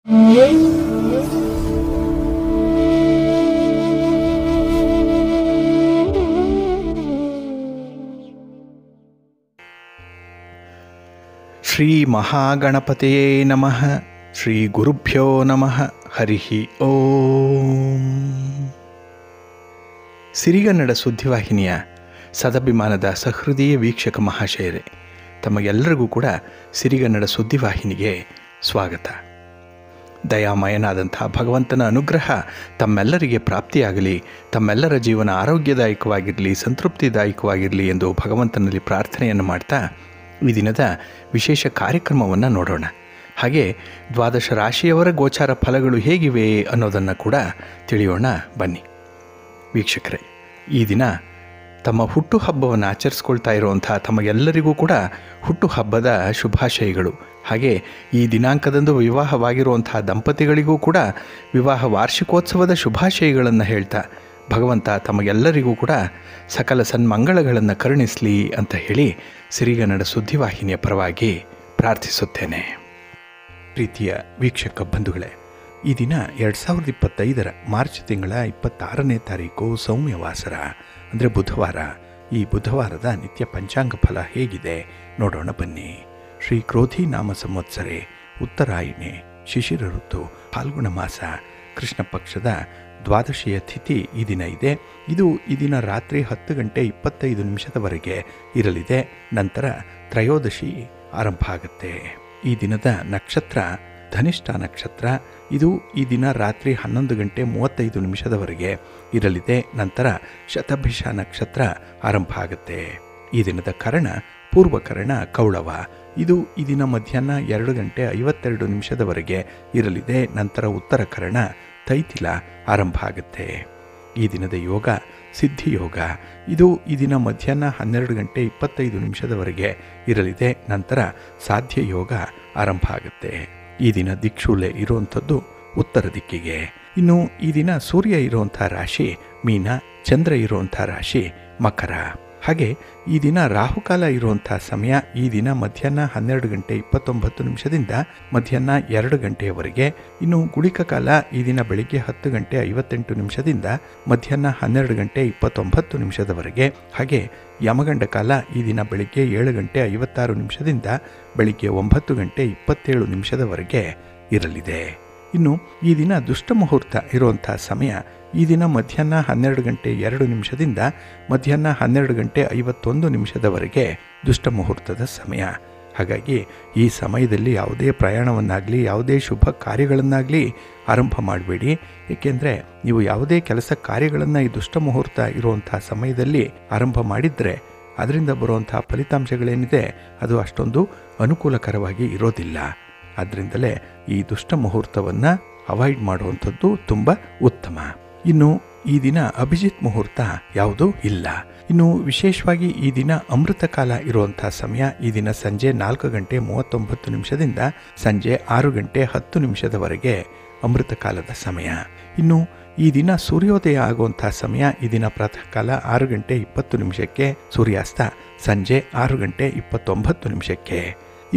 ಶ್ರೀ ಮಹಾಗಣಪತಿಯೇ ನಮಃ. ಶ್ರೀ ಗುರುಭ್ಯೋ ನಮಃ. ಹರಿ ಓಂ. ಸಿರಿಗನ್ನಡ ಸುದ್ದಿವಾಹಿನಿಯ ಸದಭಿಮಾನದ ಸಹೃದಯ ವೀಕ್ಷಕ ಮಹಾಶಯರೇ, ತಮಗೆಲ್ಲರಿಗೂ ಕೂಡ ಸಿರಿಗನ್ನಡ ಸುದ್ದಿವಾಹಿನಿಗೆ ಸ್ವಾಗತ. ದಯಾಮಯನಾದಂಥ ಭಗವಂತನ ಅನುಗ್ರಹ ತಮ್ಮೆಲ್ಲರಿಗೆ ಪ್ರಾಪ್ತಿಯಾಗಲಿ, ತಮ್ಮೆಲ್ಲರ ಜೀವನ ಆರೋಗ್ಯದಾಯಕವಾಗಿರಲಿ, ಸಂತೃಪ್ತಿದಾಯಕವಾಗಿರಲಿ ಎಂದು ಭಗವಂತನಲ್ಲಿ ಪ್ರಾರ್ಥನೆಯನ್ನು ಮಾಡ್ತಾ ಈ ದಿನದ ವಿಶೇಷ ಕಾರ್ಯಕ್ರಮವನ್ನು ನೋಡೋಣ. ಹಾಗೆ ದ್ವಾದಶ ರಾಶಿಯವರ ಗೋಚಾರ ಫಲಗಳು ಹೇಗಿವೆ ಅನ್ನೋದನ್ನು ಕೂಡ ತಿಳಿಯೋಣ ಬನ್ನಿ. ವೀಕ್ಷಕರೇ, ಈ ದಿನ ತಮ್ಮ ಹುಟ್ಟುಹಬ್ಬವನ್ನು ಆಚರಿಸ್ಕೊಳ್ತಾ ಇರುವಂಥ ತಮಗೆಲ್ಲರಿಗೂ ಕೂಡ ಹುಟ್ಟುಹಬ್ಬದ ಶುಭಾಶಯಗಳು. ಹಾಗೆ ಈ ದಿನಾಂಕದಂದು ವಿವಾಹವಾಗಿರುವಂಥ ದಂಪತಿಗಳಿಗೂ ಕೂಡ ವಿವಾಹ ವಾರ್ಷಿಕೋತ್ಸವದ ಶುಭಾಶಯಗಳನ್ನು ಹೇಳ್ತಾ ಭಗವಂತ ತಮಗೆಲ್ಲರಿಗೂ ಕೂಡ ಸಕಲ ಸನ್ಮಂಗಳಗಳನ್ನು ಕರುಣಿಸಲಿ ಅಂತ ಹೇಳಿ ಸಿರಿಗನ್ನಡ ಸುದ್ದಿವಾಹಿನಿಯ ಪರವಾಗಿ ಪ್ರಾರ್ಥಿಸುತ್ತೇನೆ. ಪ್ರೀತಿಯ ವೀಕ್ಷಕ ಬಂಧುಗಳೇ, ಈ ದಿನ 2025 ಮಾರ್ಚ್ ತಿಂಗಳ 26ನೇ ತಾರೀಕು ಸೌಮ್ಯವಾಸರ ಅಂದರೆ ಬುಧವಾರ. ಈ ಬುಧವಾರದ ನಿತ್ಯ ಪಂಚಾಂಗ ಫಲ ಹೇಗಿದೆ ನೋಡೋಣ ಬನ್ನಿ. ಶ್ರೀ ಕ್ರೋಧಿ ನಾಮ ಸಂವತ್ಸರೆ, ಉತ್ತರಾಯಣೆ, ಶಿಶಿರ ಋತು, ಫಾಲ್ಗುಣ ಮಾಸ, ಕೃಷ್ಣ ಪಕ್ಷದ ದ್ವಾದಶಿಯ ತಿಥಿ ಈ ದಿನ ಇದೆ. ಇದು ಈ ದಿನ ರಾತ್ರಿ 10:25 ಇರಲಿದೆ. ನಂತರ ತ್ರಯೋದಶಿ ಆರಂಭ ಆಗುತ್ತೆ. ಈ ದಿನದ ನಕ್ಷತ್ರ ಧನಿಷ್ಠ ನಕ್ಷತ್ರ. ಇದು ಈ ದಿನ ರಾತ್ರಿ 11:35 ಇರಲಿದೆ. ನಂತರ ಶತಭಿಷ ನಕ್ಷತ್ರ ಆರಂಭ ಆಗುತ್ತೆ. ಈ ದಿನದ ಕರ್ಣ ಪೂರ್ವಕರ್ಣ ಕೌಳವ. ಇದು ಈ ದಿನ ಮಧ್ಯಾಹ್ನ 2:52 ಇರಲಿದೆ. ನಂತರ ಉತ್ತರ ಕರ್ಣ ತೈತಿಲ ಆರಂಭ ಆಗುತ್ತೆ. ಈ ದಿನದ ಯೋಗ ಸಿದ್ಧಿಯೋಗ. ಇದು ಈ ದಿನ ಮಧ್ಯಾಹ್ನ 12:25 ಇರಲಿದೆ. ನಂತರ ಸಾಧ್ಯ ಯೋಗ ಆರಂಭ ಆಗುತ್ತೆ. ಈ ದಿನ ದಿಕ್ಷೂಲೆ ಇರುವಂಥದ್ದು ಉತ್ತರ ದಿಕ್ಕಿಗೆ. ಇನ್ನು ಈ ದಿನ ಸೂರ್ಯ ಇರುವಂಥ ರಾಶಿ ಮೀನ, ಚಂದ್ರ ಇರುವಂಥ ರಾಶಿ ಮಕರ. ಹಾಗೆ ಈ ದಿನ ರಾಹುಕಾಲ ಇರುವಂಥ ಸಮಯ ಈ ದಿನ ಮಧ್ಯಾಹ್ನ 12:29 ಮಧ್ಯಾಹ್ನ 2 ಇನ್ನು ಗುಳಿಕ ಕಾಲ ಈ ದಿನ ಬೆಳಿಗ್ಗೆ 10:58 ಮಧ್ಯಾಹ್ನ 12:29 ಹಾಗೆ ಯಮಗಂಡ ಕಾಲ ಈ ದಿನ ಬೆಳಿಗ್ಗೆ 7:56 ಬೆಳಿಗ್ಗೆ 9:27 ಇರಲಿದೆ. ಇನ್ನು ಈ ದಿನ ದುಷ್ಟ ಮುಹೂರ್ತ ಇರುವಂಥ ಸಮಯ ಈ ದಿನ ಮಧ್ಯಾಹ್ನ 12:02 ಮಧ್ಯಾಹ್ನ 12:51 ದುಷ್ಟ ಮುಹೂರ್ತದ ಸಮಯ. ಹಾಗಾಗಿ ಈ ಸಮಯದಲ್ಲಿ ಯಾವುದೇ ಪ್ರಯಾಣವನ್ನಾಗಲಿ ಯಾವುದೇ ಶುಭ ಕಾರ್ಯಗಳನ್ನಾಗಲಿ ಆರಂಭ ಮಾಡಬೇಡಿ. ಏಕೆಂದರೆ ನೀವು ಯಾವುದೇ ಕೆಲಸ ಕಾರ್ಯಗಳನ್ನು ಈ ದುಷ್ಟ ಮುಹೂರ್ತ ಇರುವಂಥ ಸಮಯದಲ್ಲಿ ಆರಂಭ ಮಾಡಿದರೆ ಅದರಿಂದ ಬರುವಂಥ ಫಲಿತಾಂಶಗಳೇನಿದೆ ಅದು ಅಷ್ಟೊಂದು ಅನುಕೂಲಕರವಾಗಿ ಇರೋದಿಲ್ಲ. ಆದ್ದರಿಂದಲೇ ಈ ದುಷ್ಟ ಮುಹೂರ್ತವನ್ನು ಅವಾಯ್ಡ್ ಮಾಡುವಂಥದ್ದು ತುಂಬ ಉತ್ತಮ. ಇನ್ನು ಈ ದಿನ ಅಭಿಜಿತ್ ಮುಹೂರ್ತ ಯಾವುದೂ ಇಲ್ಲ. ಇನ್ನು ವಿಶೇಷವಾಗಿ ಈ ದಿನ ಅಮೃತ ಕಾಲ ಇರುವಂಥ ಸಮಯ ಈ ದಿನ ಸಂಜೆ 4:39 ಸಂಜೆ 6:10 ಅಮೃತ ಕಾಲದ ಸಮಯ. ಇನ್ನು ಈ ದಿನ ಸೂರ್ಯೋದಯ ಆಗುವಂಥ ಸಮಯ ಈ ದಿನ ಪ್ರಾತಃ ಕಾಲ 6:20 ಸೂರ್ಯಾಸ್ತ ಸಂಜೆ 6:29.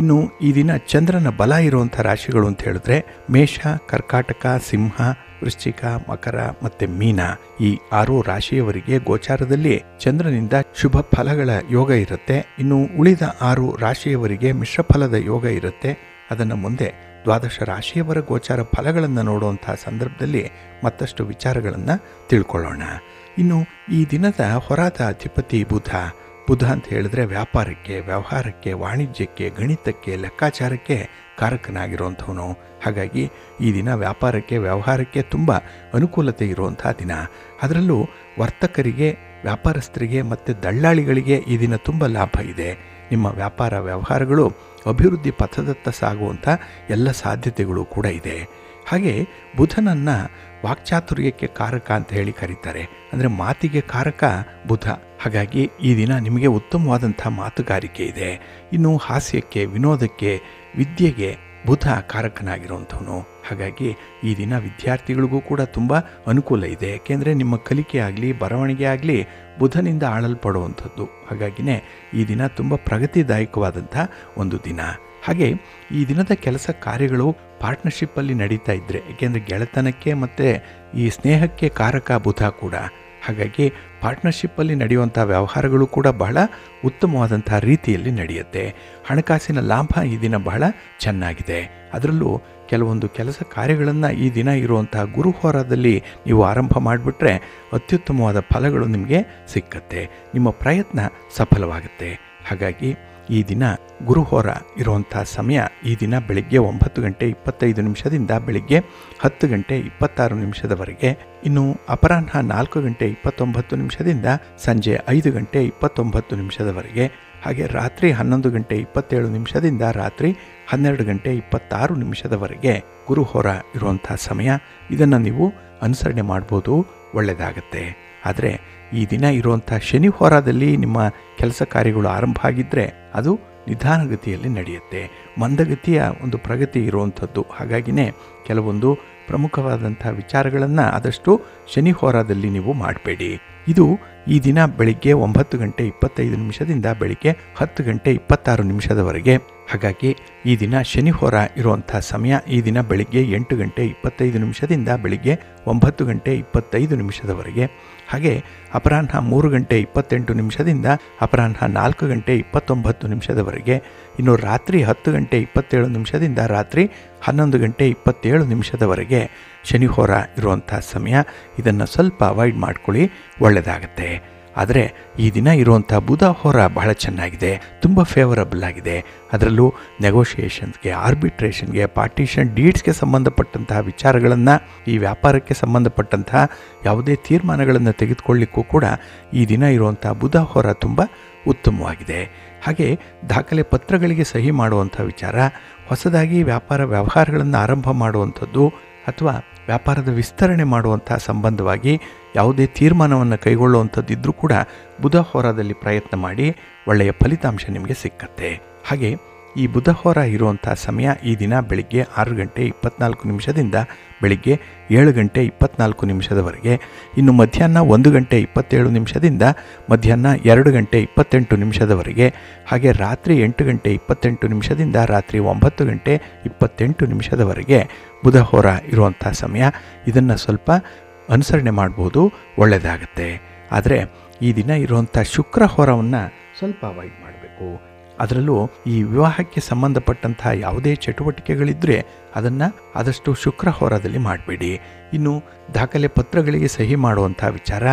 ಇನ್ನು ಈ ದಿನ ಚಂದ್ರನ ಬಲ ಇರುವಂಥ ರಾಶಿಗಳು ಅಂತ ಹೇಳಿದ್ರೆ ಮೇಷ, ಕರ್ಕಾಟಕ, ಸಿಂಹ, ವೃಶ್ಚಿಕ, ಮಕರ ಮತ್ತು ಮೀನ. ಈ 6 ರಾಶಿಯವರಿಗೆ ಗೋಚಾರದಲ್ಲಿ ಚಂದ್ರನಿಂದ ಶುಭ ಫಲಗಳ ಯೋಗ ಇರುತ್ತೆ. ಇನ್ನು ಉಳಿದ 6 ರಾಶಿಯವರಿಗೆ ಮಿಶ್ರ ಫಲದ ಯೋಗ ಇರುತ್ತೆ. ಅದನ್ನು ಮುಂದೆ ದ್ವಾದಶ ರಾಶಿಯವರ ಗೋಚಾರ ಫಲಗಳನ್ನು ನೋಡುವಂಥ ಸಂದರ್ಭದಲ್ಲಿ ಮತ್ತಷ್ಟು ವಿಚಾರಗಳನ್ನು ತಿಳ್ಕೊಳ್ಳೋಣ. ಇನ್ನು ಈ ದಿನದ ಹೊರಾದ ಅಧಿಪತಿ ಬುಧ. ಬುಧ ಅಂತ ಹೇಳಿದ್ರೆ ವ್ಯಾಪಾರಕ್ಕೆ, ವ್ಯವಹಾರಕ್ಕೆ, ವಾಣಿಜ್ಯಕ್ಕೆ, ಗಣಿತಕ್ಕೆ, ಲೆಕ್ಕಾಚಾರಕ್ಕೆ ಕಾರಕನಾಗಿರುವಂಥವನು. ಹಾಗಾಗಿ ಈ ದಿನ ವ್ಯಾಪಾರಕ್ಕೆ, ವ್ಯವಹಾರಕ್ಕೆ ತುಂಬ ಅನುಕೂಲತೆ ಇರುವಂಥ ದಿನ. ಅದರಲ್ಲೂ ವರ್ತಕರಿಗೆ, ವ್ಯಾಪಾರಸ್ಥರಿಗೆ ಮತ್ತು ದಳ್ಳಾಳಿಗಳಿಗೆ ಈ ದಿನ ತುಂಬ ಲಾಭ ಇದೆ. ನಿಮ್ಮ ವ್ಯಾಪಾರ ವ್ಯವಹಾರಗಳು ಅಭಿವೃದ್ಧಿ ಪಥದತ್ತ ಸಾಗುವಂಥ ಎಲ್ಲ ಸಾಧ್ಯತೆಗಳು ಕೂಡ ಇದೆ. ಹಾಗೆ ಬುಧನನ್ನು ವಾಕ್ಚಾತುರ್ಯಕ್ಕೆ ಕಾರಕ ಅಂತ ಹೇಳಿ ಕರೀತಾರೆ. ಅಂದರೆ ಮಾತಿಗೆ ಕಾರಕ ಬುಧ. ಹಾಗಾಗಿ ಈ ದಿನ ನಿಮಗೆ ಉತ್ತಮವಾದಂಥ ಮಾತುಗಾರಿಕೆ ಇದೆ. ಇನ್ನು ಹಾಸ್ಯಕ್ಕೆ, ವಿನೋದಕ್ಕೆ, ವಿದ್ಯೆಗೆ ಬುಧ ಕಾರಕನಾಗಿರುವಂಥವನು. ಹಾಗಾಗಿ ಈ ದಿನ ವಿದ್ಯಾರ್ಥಿಗಳಿಗೂ ಕೂಡ ತುಂಬ ಅನುಕೂಲ ಇದೆ. ಏಕೆಂದರೆ ನಿಮ್ಮ ಕಲಿಕೆ ಆಗಲಿ ಬರವಣಿಗೆ ಆಗಲಿ ಬುಧನಿಂದ ಆಳಲ್ಪಡುವಂಥದ್ದು. ಹಾಗಾಗಿನೇ ಈ ದಿನ ತುಂಬ ಪ್ರಗತಿದಾಯಕವಾದಂಥ ಒಂದು ದಿನ. ಹಾಗೆ ಈ ದಿನದ ಕೆಲಸ ಕಾರ್ಯಗಳು ಪಾರ್ಟ್ನರ್ಶಿಪ್ಪಲ್ಲಿ ನಡೀತಾ ಇದ್ದರೆ, ಏಕೆಂದರೆ ಗೆಳೆತನಕ್ಕೆ ಮತ್ತು ಈ ಸ್ನೇಹಕ್ಕೆ ಕಾರಕ ಬುಧ ಕೂಡ. ಹಾಗಾಗಿ ಪಾರ್ಟ್ನರ್ಶಿಪ್ಪಲ್ಲಿ ನಡೆಯುವಂಥ ವ್ಯವಹಾರಗಳು ಕೂಡ ಬಹಳ ಉತ್ತಮವಾದಂಥ ರೀತಿಯಲ್ಲಿ ನಡೆಯುತ್ತೆ. ಹಣಕಾಸಿನ ಲಾಭ ಈ ದಿನ ಬಹಳ ಚೆನ್ನಾಗಿದೆ. ಅದರಲ್ಲೂ ಕೆಲವೊಂದು ಕೆಲಸ ಕಾರ್ಯಗಳನ್ನು ಈ ದಿನ ಇರುವಂಥ ಗುರುಹೋರಾದಲ್ಲಿ ನೀವು ಆರಂಭ ಮಾಡಿಬಿಟ್ರೆ ಅತ್ಯುತ್ತಮವಾದ ಫಲಗಳು ನಿಮಗೆ ಸಿಕ್ಕತ್ತೆ. ನಿಮ್ಮ ಪ್ರಯತ್ನ ಸಫಲವಾಗುತ್ತೆ. ಹಾಗಾಗಿ ಈ ದಿನ ಗುರುಹೋರ ಇರುವಂಥ ಸಮಯ ಈ ದಿನ ಬೆಳಿಗ್ಗೆ 9:25 ಬೆಳಿಗ್ಗೆ 10:26 ಇನ್ನು ಅಪರಾಹ್ನ 4:29 ಸಂಜೆ 5:29 ಹಾಗೆ ರಾತ್ರಿ 11:27 ರಾತ್ರಿ 12:26 ಗುರುಹೋರ ಇರುವಂಥ ಸಮಯ. ಇದನ್ನು ನೀವು ಅನುಸರಣೆ ಮಾಡ್ಬೋದು, ಒಳ್ಳೆಯದಾಗತ್ತೆ. ಆದರೆ ಈ ದಿನ ಇರುವಂಥ ಶನಿ ಹೋರಾದಲ್ಲಿ ನಿಮ್ಮ ಕೆಲಸ ಕಾರ್ಯಗಳು ಆರಂಭ ಆಗಿದ್ದರೆ ಅದು ನಿಧಾನಗತಿಯಲ್ಲಿ ನಡೆಯುತ್ತೆ. ಮಂದಗತಿಯ ಒಂದು ಪ್ರಗತಿ ಇರುವಂಥದ್ದು. ಹಾಗಾಗಿನೇ ಕೆಲವೊಂದು ಪ್ರಮುಖವಾದಂಥ ವಿಚಾರಗಳನ್ನು ಆದಷ್ಟು ಶನಿ ಹೋರಾದಲ್ಲಿ ನೀವು ಮಾಡಬೇಡಿ. ಇದು ಈ ದಿನ ಬೆಳಿಗ್ಗೆ 9:25 ಬೆಳಿಗ್ಗೆ 10:26 ಹಾಗಾಗಿ ಈ ದಿನ ಶನಿ ಹೋರ ಇರುವಂಥ ಸಮಯ ಈ ದಿನ ಬೆಳಿಗ್ಗೆ 8:25 ಬೆಳಿಗ್ಗೆ 9:25 ಹಾಗೆ ಅಪರಾಹ್ನ 3:28 ಅಪರಾಹ್ನ 4:29 ಇನ್ನು ರಾತ್ರಿ 10:27 ರಾತ್ರಿ 11:27 ಶನಿ ಹೋರ ಇರುವಂಥ ಸಮಯ. ಇದನ್ನು ಸ್ವಲ್ಪ ಅವಾಯ್ಡ್ ಮಾಡ್ಕೊಳ್ಳಿ, ಒಳ್ಳೆಯದಾಗತ್ತೆ. ಆದರೆ ಈ ದಿನ ಇರುವಂಥ ಬುಧ ಹೋರ ಬಹಳ ಚೆನ್ನಾಗಿದೆ, ತುಂಬ ಫೇವರಬಲ್ ಆಗಿದೆ. ಅದರಲ್ಲೂ ನೆಗೋಷಿಯೇಷನ್ಸ್ಗೆ, ಆರ್ಬಿಟ್ರೇಷನ್ಗೆ, ಪಾರ್ಟಿಷನ್ ಡೀಡ್ಸ್ಗೆ ಸಂಬಂಧಪಟ್ಟಂತಹ ವಿಚಾರಗಳನ್ನು, ಈ ವ್ಯಾಪಾರಕ್ಕೆ ಸಂಬಂಧಪಟ್ಟಂತಹ ಯಾವುದೇ ತೀರ್ಮಾನಗಳನ್ನು ತೆಗೆದುಕೊಳ್ಳಿಕ್ಕೂ ಕೂಡ ಈ ದಿನ ಇರುವಂಥ ಬುಧ ಹೋರ ತುಂಬ ಉತ್ತಮವಾಗಿದೆ. ಹಾಗೆ ದಾಖಲೆ ಪತ್ರಗಳಿಗೆ ಸಹಿ ಮಾಡುವಂಥ ವಿಚಾರ, ಹೊಸದಾಗಿ ವ್ಯಾಪಾರ ವ್ಯವಹಾರಗಳನ್ನು ಆರಂಭ ಮಾಡುವಂಥದ್ದು ಅಥವಾ ವ್ಯಾಪಾರದ ವಿಸ್ತರಣೆ ಮಾಡುವಂಥ ಸಂಬಂಧವಾಗಿ ಯಾವುದೇ ತೀರ್ಮಾನವನ್ನು ಕೈಗೊಳ್ಳುವಂಥದ್ದಿದ್ರೂ ಕೂಡ ಬುಧ ಹೋರಾದಲ್ಲಿ ಪ್ರಯತ್ನ ಮಾಡಿ, ಒಳ್ಳೆಯ ಫಲಿತಾಂಶ ನಿಮಗೆ ಸಿಕ್ಕತ್ತೆ. ಹಾಗೆ ಈ ಬುಧ ಹೋರ ಇರುವಂಥ ಸಮಯ ಈ ದಿನ ಬೆಳಿಗ್ಗೆ 6:24 ಬೆಳಿಗ್ಗೆ 7:24 ಇನ್ನು ಮಧ್ಯಾಹ್ನ 1:27 ಮಧ್ಯಾಹ್ನ 2:28 ಹಾಗೆ ರಾತ್ರಿ 8:28 ರಾತ್ರಿ 9:28 ಬುಧ ಹೋರ ಇರುವಂಥ ಸಮಯ. ಇದನ್ನು ಸ್ವಲ್ಪ ಅನುಸರಣೆ ಮಾಡ್ಬೋದು, ಒಳ್ಳೆಯದಾಗತ್ತೆ. ಆದರೆ ಈ ದಿನ ಇರುವಂಥ ಶುಕ್ರ ಹೋರವನ್ನು ಸ್ವಲ್ಪ ಅವಾಯ್ಡ್ ಮಾಡಬೇಕು. ಅದರಲ್ಲೂ ಈ ವಿವಾಹಕ್ಕೆ ಸಂಬಂಧಪಟ್ಟಂಥ ಯಾವುದೇ ಚಟುವಟಿಕೆಗಳಿದ್ದರೆ ಅದನ್ನು ಆದಷ್ಟು ಶುಕ್ರ ಹೋರಾದಲ್ಲಿ ಮಾಡಬೇಡಿ. ಇನ್ನು ದಾಖಲೆ ಪತ್ರಗಳಿಗೆ ಸಹಿ ಮಾಡುವಂಥ ವಿಚಾರ,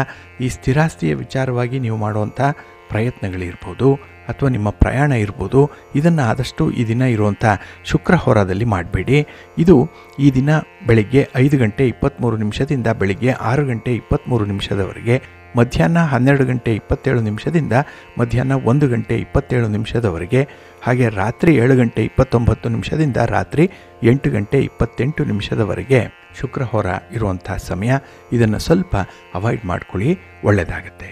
ಈ ಸ್ಥಿರಾಸ್ತಿಯ ವಿಚಾರವಾಗಿ ನೀವು ಮಾಡುವಂಥ ಪ್ರಯತ್ನಗಳಿರ್ಬೋದು ಅಥವಾ ನಿಮ್ಮ ಪ್ರಯಾಣ ಇರ್ಬೋದು, ಇದನ್ನು ಆದಷ್ಟು ಈ ದಿನ ಇರುವಂಥ ಶುಕ್ರ ಹೋರಾದಲ್ಲಿ ಮಾಡಬೇಡಿ. ಇದು ಈ ದಿನ ಬೆಳಿಗ್ಗೆ 5:23 ಬೆಳಿಗ್ಗೆ 6:23 ಮಧ್ಯಾಹ್ನ 12:27 ಮಧ್ಯಾಹ್ನ 1:27 ಹಾಗೆ ರಾತ್ರಿ 7:29 ರಾತ್ರಿ 8:28 ಶುಕ್ರ ಹೋರ ಇರುವಂಥ ಸಮಯ. ಇದನ್ನು ಸ್ವಲ್ಪ ಅವಾಯ್ಡ್ ಮಾಡ್ಕೊಳ್ಳಿ, ಒಳ್ಳೆಯದಾಗತ್ತೆ.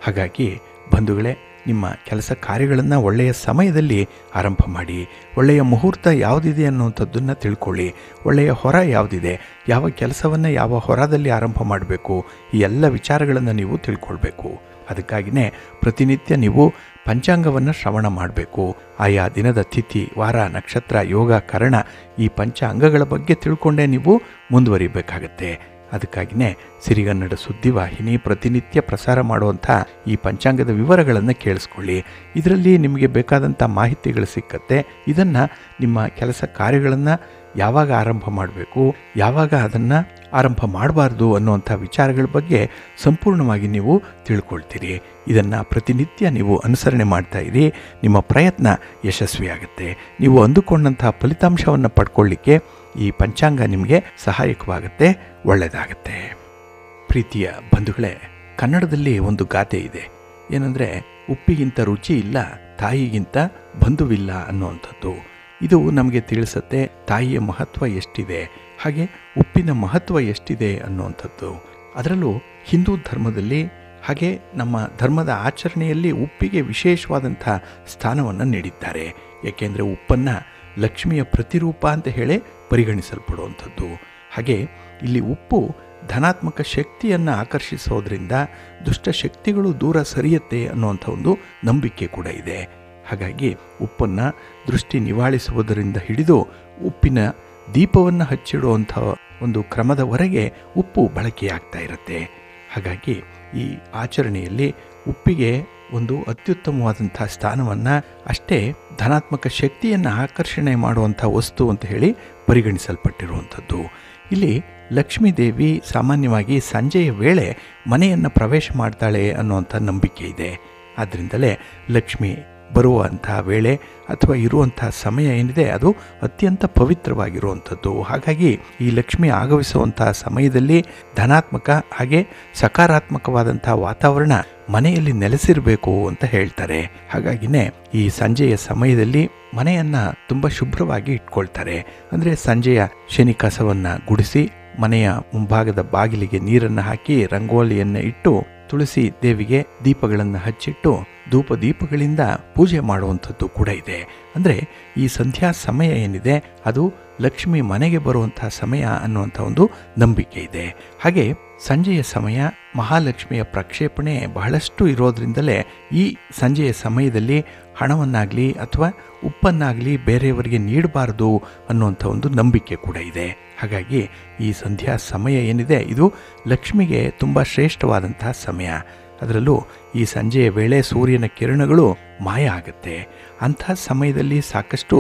ಹಾಗಾಗಿ ಬಂಧುಗಳೇ, ನಿಮ್ಮ ಕೆಲಸ ಕಾರ್ಯಗಳನ್ನು ಒಳ್ಳೆಯ ಸಮಯದಲ್ಲಿ ಆರಂಭ ಮಾಡಿ. ಒಳ್ಳೆಯ ಮುಹೂರ್ತ ಯಾವುದಿದೆ ಅನ್ನುವಂಥದ್ದನ್ನು ತಿಳ್ಕೊಳ್ಳಿ. ಒಳ್ಳೆಯ ಹೊರ ಯಾವುದಿದೆ, ಯಾವ ಕೆಲಸವನ್ನು ಯಾವ ಹೊರದಲ್ಲಿ ಆರಂಭ ಮಾಡಬೇಕು, ಈ ಎಲ್ಲ ವಿಚಾರಗಳನ್ನು ನೀವು ತಿಳ್ಕೊಳ್ಬೇಕು. ಅದಕ್ಕಾಗಿಯೇ ಪ್ರತಿನಿತ್ಯ ನೀವು ಪಂಚಾಂಗವನ್ನು ಶ್ರವಣ ಮಾಡಬೇಕು. ಆಯಾ ದಿನದ ತಿಥಿ, ವಾರ, ನಕ್ಷತ್ರ, ಯೋಗ, ಕರಣ ಈ ಪಂಚ ಅಂಗಗಳ ಬಗ್ಗೆ ತಿಳ್ಕೊಂಡೇ ನೀವು ಮುಂದುವರಿಬೇಕಾಗತ್ತೆ. ಅದಕ್ಕಾಗಿಯೇ ಸಿರಿಗನ್ನಡ ಸುದ್ದಿವಾಹಿನಿ ಪ್ರತಿನಿತ್ಯ ಪ್ರಸಾರ ಮಾಡುವಂಥ ಈ ಪಂಚಾಂಗದ ವಿವರಗಳನ್ನು ಕೇಳಿಸ್ಕೊಳ್ಳಿ. ಇದರಲ್ಲಿ ನಿಮಗೆ ಬೇಕಾದಂಥ ಮಾಹಿತಿಗಳು ಸಿಕ್ಕತ್ತೆ. ಇದನ್ನು ನಿಮ್ಮ ಕೆಲಸ ಕಾರ್ಯಗಳನ್ನು ಯಾವಾಗ ಆರಂಭ ಮಾಡಬೇಕು, ಯಾವಾಗ ಅದನ್ನು ಆರಂಭ ಮಾಡಬಾರ್ದು ಅನ್ನುವಂಥ ವಿಚಾರಗಳ ಬಗ್ಗೆ ಸಂಪೂರ್ಣವಾಗಿ ನೀವು ತಿಳ್ಕೊಳ್ತೀರಿ. ಇದನ್ನು ಪ್ರತಿನಿತ್ಯ ನೀವು ಅನುಸರಣೆ ಮಾಡ್ತಾ ಇರಿ. ನಿಮ್ಮ ಪ್ರಯತ್ನ ಯಶಸ್ವಿಯಾಗುತ್ತೆ. ನೀವು ಅಂದುಕೊಂಡಂಥ ಫಲಿತಾಂಶವನ್ನು ಪಡ್ಕೊಳ್ಳಿಕ್ಕೆ ಈ ಪಂಚಾಂಗ ನಿಮಗೆ ಸಹಾಯಕವಾಗುತ್ತೆ, ಒಳ್ಳೆಯದಾಗತ್ತೆ. ಪ್ರೀತಿಯ ಬಂಧುಗಳೇ, ಕನ್ನಡದಲ್ಲಿ ಒಂದು ಗಾದೆ ಇದೆ. ಏನಂದರೆ, ಉಪ್ಪಿಗಿಂತ ರುಚಿ ಇಲ್ಲ, ತಾಯಿಗಿಂತ ಬಂಧುವಿಲ್ಲ ಅನ್ನುವಂಥದ್ದು. ಇದು ನಮಗೆ ತಿಳಿಸುತ್ತೆ ತಾಯಿಯ ಮಹತ್ವ ಎಷ್ಟಿದೆ, ಹಾಗೆ ಉಪ್ಪಿನ ಮಹತ್ವ ಎಷ್ಟಿದೆ ಅನ್ನುವಂಥದ್ದು. ಅದರಲ್ಲೂ ಹಿಂದೂ ಧರ್ಮದಲ್ಲಿ ಹಾಗೆ ನಮ್ಮ ಧರ್ಮದ ಆಚರಣೆಯಲ್ಲಿ ಉಪ್ಪಿಗೆ ವಿಶೇಷವಾದಂಥ ಸ್ಥಾನವನ್ನು ನೀಡಿದ್ದಾರೆ. ಏಕೆಂದರೆ ಉಪ್ಪನ್ನು ಲಕ್ಷ್ಮಿಯ ಪ್ರತಿರೂಪ ಅಂತ ಹೇಳಿ ಪರಿಗಣಿಸಲ್ಪಡುವಂಥದ್ದು. ಹಾಗೆ ಇಲ್ಲಿ ಉಪ್ಪು ಧನಾತ್ಮಕ ಶಕ್ತಿಯನ್ನು ಆಕರ್ಷಿಸೋದ್ರಿಂದ ದುಷ್ಟ ಶಕ್ತಿಗಳು ದೂರ ಸರಿಯುತ್ತೆ ಅನ್ನುವಂಥ ಒಂದು ನಂಬಿಕೆ ಕೂಡ ಇದೆ. ಹಾಗಾಗಿ ಉಪ್ಪನ್ನು ದೃಷ್ಟಿ ನಿವಾಳಿಸುವುದರಿಂದ ಹಿಡಿದು ಉಪ್ಪಿನ ದೀಪವನ್ನು ಹಚ್ಚಿಡುವಂಥ ಒಂದು ಕ್ರಮದವರೆಗೆ ಉಪ್ಪು ಬಳಕೆಯಾಗ್ತಾ ಇರುತ್ತೆ. ಹಾಗಾಗಿ ಈ ಆಚರಣೆಯಲ್ಲಿ ಉಪ್ಪಿಗೆ ಒಂದು ಅತ್ಯುತ್ತಮವಾದಂಥ ಸ್ಥಾನವನ್ನು, ಅಷ್ಟೇ ಧನಾತ್ಮಕ ಶಕ್ತಿಯನ್ನು ಆಕರ್ಷಣೆ ಮಾಡುವಂಥ ವಸ್ತು ಅಂತ ಹೇಳಿ ಪರಿಗಣಿಸಲ್ಪಟ್ಟಿರುವಂಥದ್ದು. ಇಲ್ಲಿ ಲಕ್ಷ್ಮೀದೇವಿ ಸಾಮಾನ್ಯವಾಗಿ ಸಂಜೆಯ ವೇಳೆ ಮನೆಯನ್ನು ಪ್ರವೇಶ ಮಾಡ್ತಾಳೆ ಅನ್ನುವಂಥ ನಂಬಿಕೆ ಇದೆ. ಆದ್ದರಿಂದಲೇ ಲಕ್ಷ್ಮಿ ಬರುವಂಥ ವೇಳೆ ಅಥವಾ ಇರುವಂಥ ಸಮಯ ಏನಿದೆ ಅದು ಅತ್ಯಂತ ಪವಿತ್ರವಾಗಿರುವಂಥದ್ದು. ಹಾಗಾಗಿ ಈ ಲಕ್ಷ್ಮಿ ಆಗಮಿಸುವಂಥ ಸಮಯದಲ್ಲಿ ಧನಾತ್ಮಕ ಹಾಗೆ ಸಕಾರಾತ್ಮಕವಾದಂಥ ವಾತಾವರಣ ಮನೆಯಲ್ಲಿ ನೆಲೆಸಿರಬೇಕು ಅಂತ ಹೇಳ್ತಾರೆ. ಹಾಗಾಗಿನೇ ಈ ಸಂಜೆಯ ಸಮಯದಲ್ಲಿ ಮನೆಯನ್ನು ತುಂಬ ಶುಭ್ರವಾಗಿ ಇಟ್ಕೊಳ್ತಾರೆ. ಅಂದರೆ ಸಂಜೆಯ ಶನಿ ಕಸವನ್ನು ಗುಡಿಸಿ ಮನೆಯ ಮುಂಭಾಗದ ಬಾಗಿಲಿಗೆ ನೀರನ್ನು ಹಾಕಿ ರಂಗೋಲಿಯನ್ನು ಇಟ್ಟು ತುಳಸಿ ದೇವಿಗೆ ದೀಪಗಳನ್ನು ಹಚ್ಚಿಟ್ಟು ಧೂಪ ದೀಪಗಳಿಂದ ಪೂಜೆ ಮಾಡುವಂಥದ್ದು ಕೂಡ ಇದೆ. ಅಂದರೆ ಈ ಸಂಧ್ಯಾ ಸಮಯ ಏನಿದೆ ಅದು ಲಕ್ಷ್ಮಿ ಮನೆಗೆ ಬರುವಂಥ ಸಮಯ ಅನ್ನುವಂಥ ಒಂದು ನಂಬಿಕೆ ಇದೆ. ಹಾಗೆ ಸಂಜೆಯ ಸಮಯ ಮಹಾಲಕ್ಷ್ಮಿಯ ಪ್ರಕ್ಷೇಪಣೆ ಬಹಳಷ್ಟು ಇರೋದ್ರಿಂದಲೇ ಈ ಸಂಜೆಯ ಸಮಯದಲ್ಲಿ ಹಣವನ್ನಾಗಲಿ ಅಥವಾ ಉಪ್ಪನ್ನಾಗಲಿ ಬೇರೆಯವರಿಗೆ ನೀಡಬಾರದು ಅನ್ನುವಂಥ ಒಂದು ನಂಬಿಕೆ ಕೂಡ ಇದೆ. ಹಾಗಾಗಿ ಈ ಸಂಧ್ಯಾ ಸಮಯ ಏನಿದೆ ಇದು ಲಕ್ಷ್ಮಿಗೆ ತುಂಬ ಶ್ರೇಷ್ಠವಾದಂತಹ ಸಮಯ. ಅದರಲ್ಲೂ ಈ ಸಂಜೆಯ ವೇಳೆ ಸೂರ್ಯನ ಕಿರಣಗಳು ಮಾಯ ಆಗುತ್ತೆ. ಅಂಥ ಸಮಯದಲ್ಲಿ ಸಾಕಷ್ಟು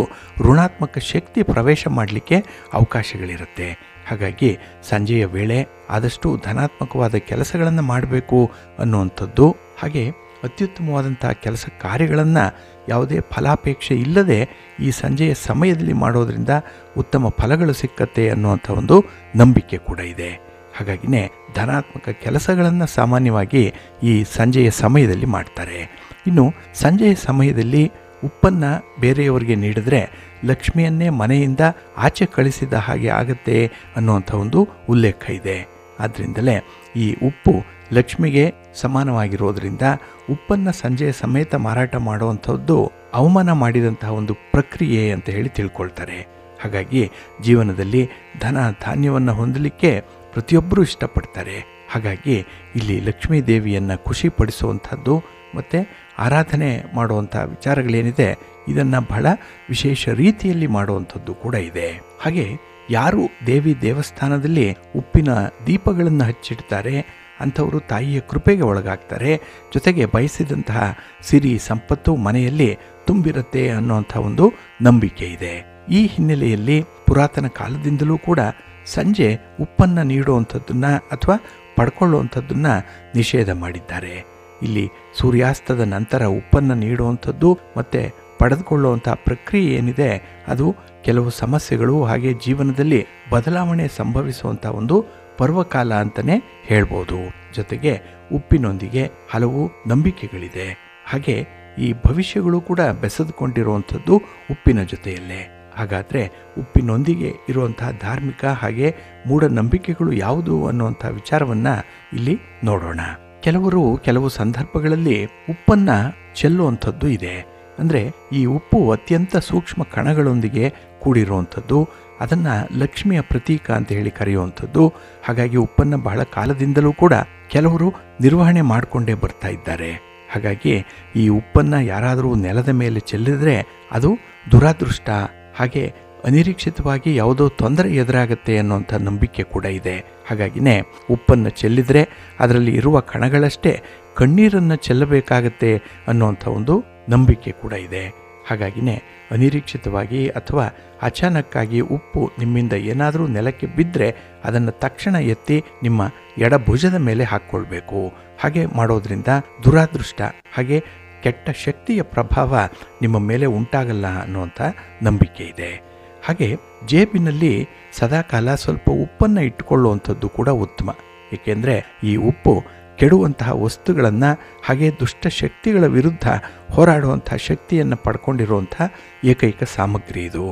ಋಣಾತ್ಮಕ ಶಕ್ತಿ ಪ್ರವೇಶ ಮಾಡಲಿಕ್ಕೆ ಅವಕಾಶಗಳಿರುತ್ತೆ. ಹಾಗಾಗಿ ಸಂಜೆಯ ವೇಳೆ ಆದಷ್ಟು ಧನಾತ್ಮಕವಾದ ಕೆಲಸಗಳನ್ನು ಮಾಡಬೇಕು ಅನ್ನುವಂಥದ್ದು, ಹಾಗೆ ಅತ್ಯುತ್ತಮವಾದಂಥ ಕೆಲಸ ಕಾರ್ಯಗಳನ್ನು ಯಾವುದೇ ಫಲಾಪೇಕ್ಷೆ ಇಲ್ಲದೆ ಈ ಸಂಜೆಯ ಸಮಯದಲ್ಲಿ ಮಾಡೋದರಿಂದ ಉತ್ತಮ ಫಲಗಳು ಸಿಕ್ಕತ್ತೆ ಅನ್ನುವಂಥ ಒಂದು ನಂಬಿಕೆ ಕೂಡ ಇದೆ. ಹಾಗಾಗಿನೇ ಧನಾತ್ಮಕ ಕೆಲಸಗಳನ್ನು ಸಾಮಾನ್ಯವಾಗಿ ಈ ಸಂಜೆಯ ಸಮಯದಲ್ಲಿ ಮಾಡ್ತಾರೆ. ಇನ್ನು ಸಂಜೆಯ ಸಮಯದಲ್ಲಿ ಉಪ್ಪನ್ನು ಬೇರೆಯವರಿಗೆ ನೀಡಿದ್ರೆ ಲಕ್ಷ್ಮಿಯನ್ನೇ ಮನೆಯಿಂದ ಆಚೆ ಕಳಿಸಿದ ಹಾಗೆ ಆಗುತ್ತೆ ಅನ್ನುವಂಥ ಒಂದು ಉಲ್ಲೇಖ ಇದೆ. ಆದ್ದರಿಂದಲೇ ಈ ಉಪ್ಪು ಲಕ್ಷ್ಮಿಗೆ ಸಮಾನವಾಗಿರೋದ್ರಿಂದ ಉಪ್ಪನ್ನು ಸಂಜೆಯ ಸಮೇತ ಮಾರಾಟ ಮಾಡುವಂಥದ್ದು ಅವಮಾನ ಮಾಡಿದಂತಹ ಒಂದು ಪ್ರಕ್ರಿಯೆ ಅಂತ ಹೇಳಿ ತಿಳ್ಕೊಳ್ತಾರೆ. ಹಾಗಾಗಿ ಜೀವನದಲ್ಲಿ ಧನ ಧಾನ್ಯವನ್ನು ಹೊಂದಲಿಕ್ಕೆ ಪ್ರತಿಯೊಬ್ಬರೂ ಇಷ್ಟಪಡ್ತಾರೆ. ಹಾಗಾಗಿ ಇಲ್ಲಿ ಲಕ್ಷ್ಮೀ ದೇವಿಯನ್ನು ಖುಷಿಪಡಿಸುವಂಥದ್ದು ಮತ್ತು ಆರಾಧನೆ ಮಾಡುವಂಥ ವಿಚಾರಗಳೇನಿದೆ ಇದನ್ನು ಬಹಳ ವಿಶೇಷ ರೀತಿಯಲ್ಲಿ ಮಾಡುವಂಥದ್ದು ಕೂಡ ಇದೆ. ಹಾಗೆ ಯಾರು ದೇವಿ ದೇವಸ್ಥಾನದಲ್ಲಿ ಉಪ್ಪಿನ ದೀಪಗಳನ್ನು ಹಚ್ಚಿಡ್ತಾರೆ ಅಂಥವರು ತಾಯಿಯ ಕೃಪೆಗೆ ಒಳಗಾಗ್ತಾರೆ. ಜೊತೆಗೆ ಬಯಸಿದಂತಹ ಸಿರಿ ಸಂಪತ್ತು ಮನೆಯಲ್ಲಿ ತುಂಬಿರುತ್ತೆ ಅನ್ನುವಂಥ ಒಂದು ನಂಬಿಕೆ ಇದೆ. ಈ ಹಿನ್ನೆಲೆಯಲ್ಲಿ ಪುರಾತನ ಕಾಲದಿಂದಲೂ ಕೂಡ ಸಂಜೆ ಉಪ್ಪನ್ನು ನೀಡುವಂಥದ್ದನ್ನು ಅಥವಾ ಪಡ್ಕೊಳ್ಳುವಂಥದ್ದನ್ನು ನಿಷೇಧ ಮಾಡಿದ್ದಾರೆ. ಇಲ್ಲಿ ಸೂರ್ಯಾಸ್ತದ ನಂತರ ಉಪ್ಪನ್ನು ನೀಡುವಂಥದ್ದು ಮತ್ತು ಪಡೆದುಕೊಳ್ಳುವಂಥ ಪ್ರಕ್ರಿಯೆ ಏನಿದೆ ಅದು ಕೆಲವು ಸಮಸ್ಯೆಗಳು ಹಾಗೆ ಜೀವನದಲ್ಲಿ ಬದಲಾವಣೆ ಸಂಭವಿಸುವಂಥ ಒಂದು ಪರ್ವಕಾಲ ಅಂತಲೇ ಹೇಳ್ಬೋದು. ಜೊತೆಗೆ ಉಪ್ಪಿನೊಂದಿಗೆ ಹಲವು ನಂಬಿಕೆಗಳಿದೆ. ಹಾಗೆ ಈ ಭವಿಷ್ಯಗಳು ಕೂಡ ಬೆಸೆದುಕೊಂಡಿರುವಂಥದ್ದು ಉಪ್ಪಿನ ಜೊತೆಯಲ್ಲೇ. ಹಾಗಾದರೆ ಉಪ್ಪಿನೊಂದಿಗೆ ಇರುವಂತಹ ಧಾರ್ಮಿಕ ಹಾಗೆ ಮೂಢನಂಬಿಕೆಗಳು ಯಾವುದು ಅನ್ನುವಂಥ ವಿಚಾರವನ್ನು ಇಲ್ಲಿ ನೋಡೋಣ. ಕೆಲವು ಸಂದರ್ಭಗಳಲ್ಲಿ ಉಪ್ಪನ್ನು ಚೆಲ್ಲುವಂಥದ್ದು ಇದೆ. ಅಂದರೆ ಈ ಉಪ್ಪು ಅತ್ಯಂತ ಸೂಕ್ಷ್ಮ ಕಣಗಳೊಂದಿಗೆ ಕೂಡಿರುವಂಥದ್ದು, ಅದನ್ನು ಲಕ್ಷ್ಮಿಯ ಪ್ರತೀಕ ಅಂತ ಹೇಳಿ ಕರೆಯುವಂಥದ್ದು. ಹಾಗಾಗಿ ಉಪ್ಪನ್ನು ಬಹಳ ಕಾಲದಿಂದಲೂ ಕೂಡ ಕೆಲವರು ನಿರ್ವಹಣೆ ಮಾಡಿಕೊಂಡೇ ಬರ್ತಾ ಇದ್ದಾರೆ. ಹಾಗಾಗಿ ಈ ಉಪ್ಪನ್ನು ಯಾರಾದರೂ ನೆಲದ ಮೇಲೆ ಚೆಲ್ಲಿದರೆ ಅದು ದುರಾದೃಷ್ಟ, ಹಾಗೆ ಅನಿರೀಕ್ಷಿತವಾಗಿ ಯಾವುದೋ ತೊಂದರೆ ಎದುರಾಗುತ್ತೆ ಅನ್ನುವಂಥ ನಂಬಿಕೆ ಕೂಡ ಇದೆ. ಹಾಗಾಗಿನೇ ಉಪ್ಪನ್ನು ಚೆಲ್ಲಿದರೆ ಅದರಲ್ಲಿ ಇರುವ ಕಣಗಳಷ್ಟೇ ಕಣ್ಣೀರನ್ನು ಚೆಲ್ಲಬೇಕಾಗತ್ತೆ ಅನ್ನುವಂಥ ಒಂದು ನಂಬಿಕೆ ಕೂಡ ಇದೆ. ಹಾಗಾಗಿನೇ ಅನಿರೀಕ್ಷಿತವಾಗಿ ಅಥವಾ ಅಚಾನಕ್ಕಾಗಿ ಉಪ್ಪು ನಿಮ್ಮಿಂದ ಏನಾದರೂ ನೆಲಕ್ಕೆ ಬಿದ್ದರೆ ಅದನ್ನು ತಕ್ಷಣ ಎತ್ತಿ ನಿಮ್ಮ ಎಡಭುಜದ ಮೇಲೆ ಹಾಕ್ಕೊಳ್ಬೇಕು. ಹಾಗೆ ಮಾಡೋದ್ರಿಂದ ದುರಾದೃಷ್ಟ ಹಾಗೆ ಕೆಟ್ಟ ಶಕ್ತಿಯ ಪ್ರಭಾವ ನಿಮ್ಮ ಮೇಲೆ ಉಂಟಾಗಲ್ಲ ಅನ್ನುವಂಥ ನಂಬಿಕೆ ಇದೆ. ಹಾಗೆ ಜೇಬಿನಲ್ಲಿ ಸದಾಕಾಲ ಸ್ವಲ್ಪ ಉಪ್ಪನ್ನು ಇಟ್ಟುಕೊಳ್ಳುವಂಥದ್ದು ಕೂಡ ಉತ್ತಮ. ಏಕೆಂದರೆ ಈ ಉಪ್ಪು ಕೆಡುವಂತಹ ವಸ್ತುಗಳನ್ನು ಹಾಗೆ ದುಷ್ಟ ಶಕ್ತಿಗಳ ವಿರುದ್ಧ ಹೋರಾಡುವಂಥ ಶಕ್ತಿಯನ್ನು ಪಡ್ಕೊಂಡಿರುವಂಥ ಏಕೈಕ ಸಾಮಗ್ರಿ ಇದು.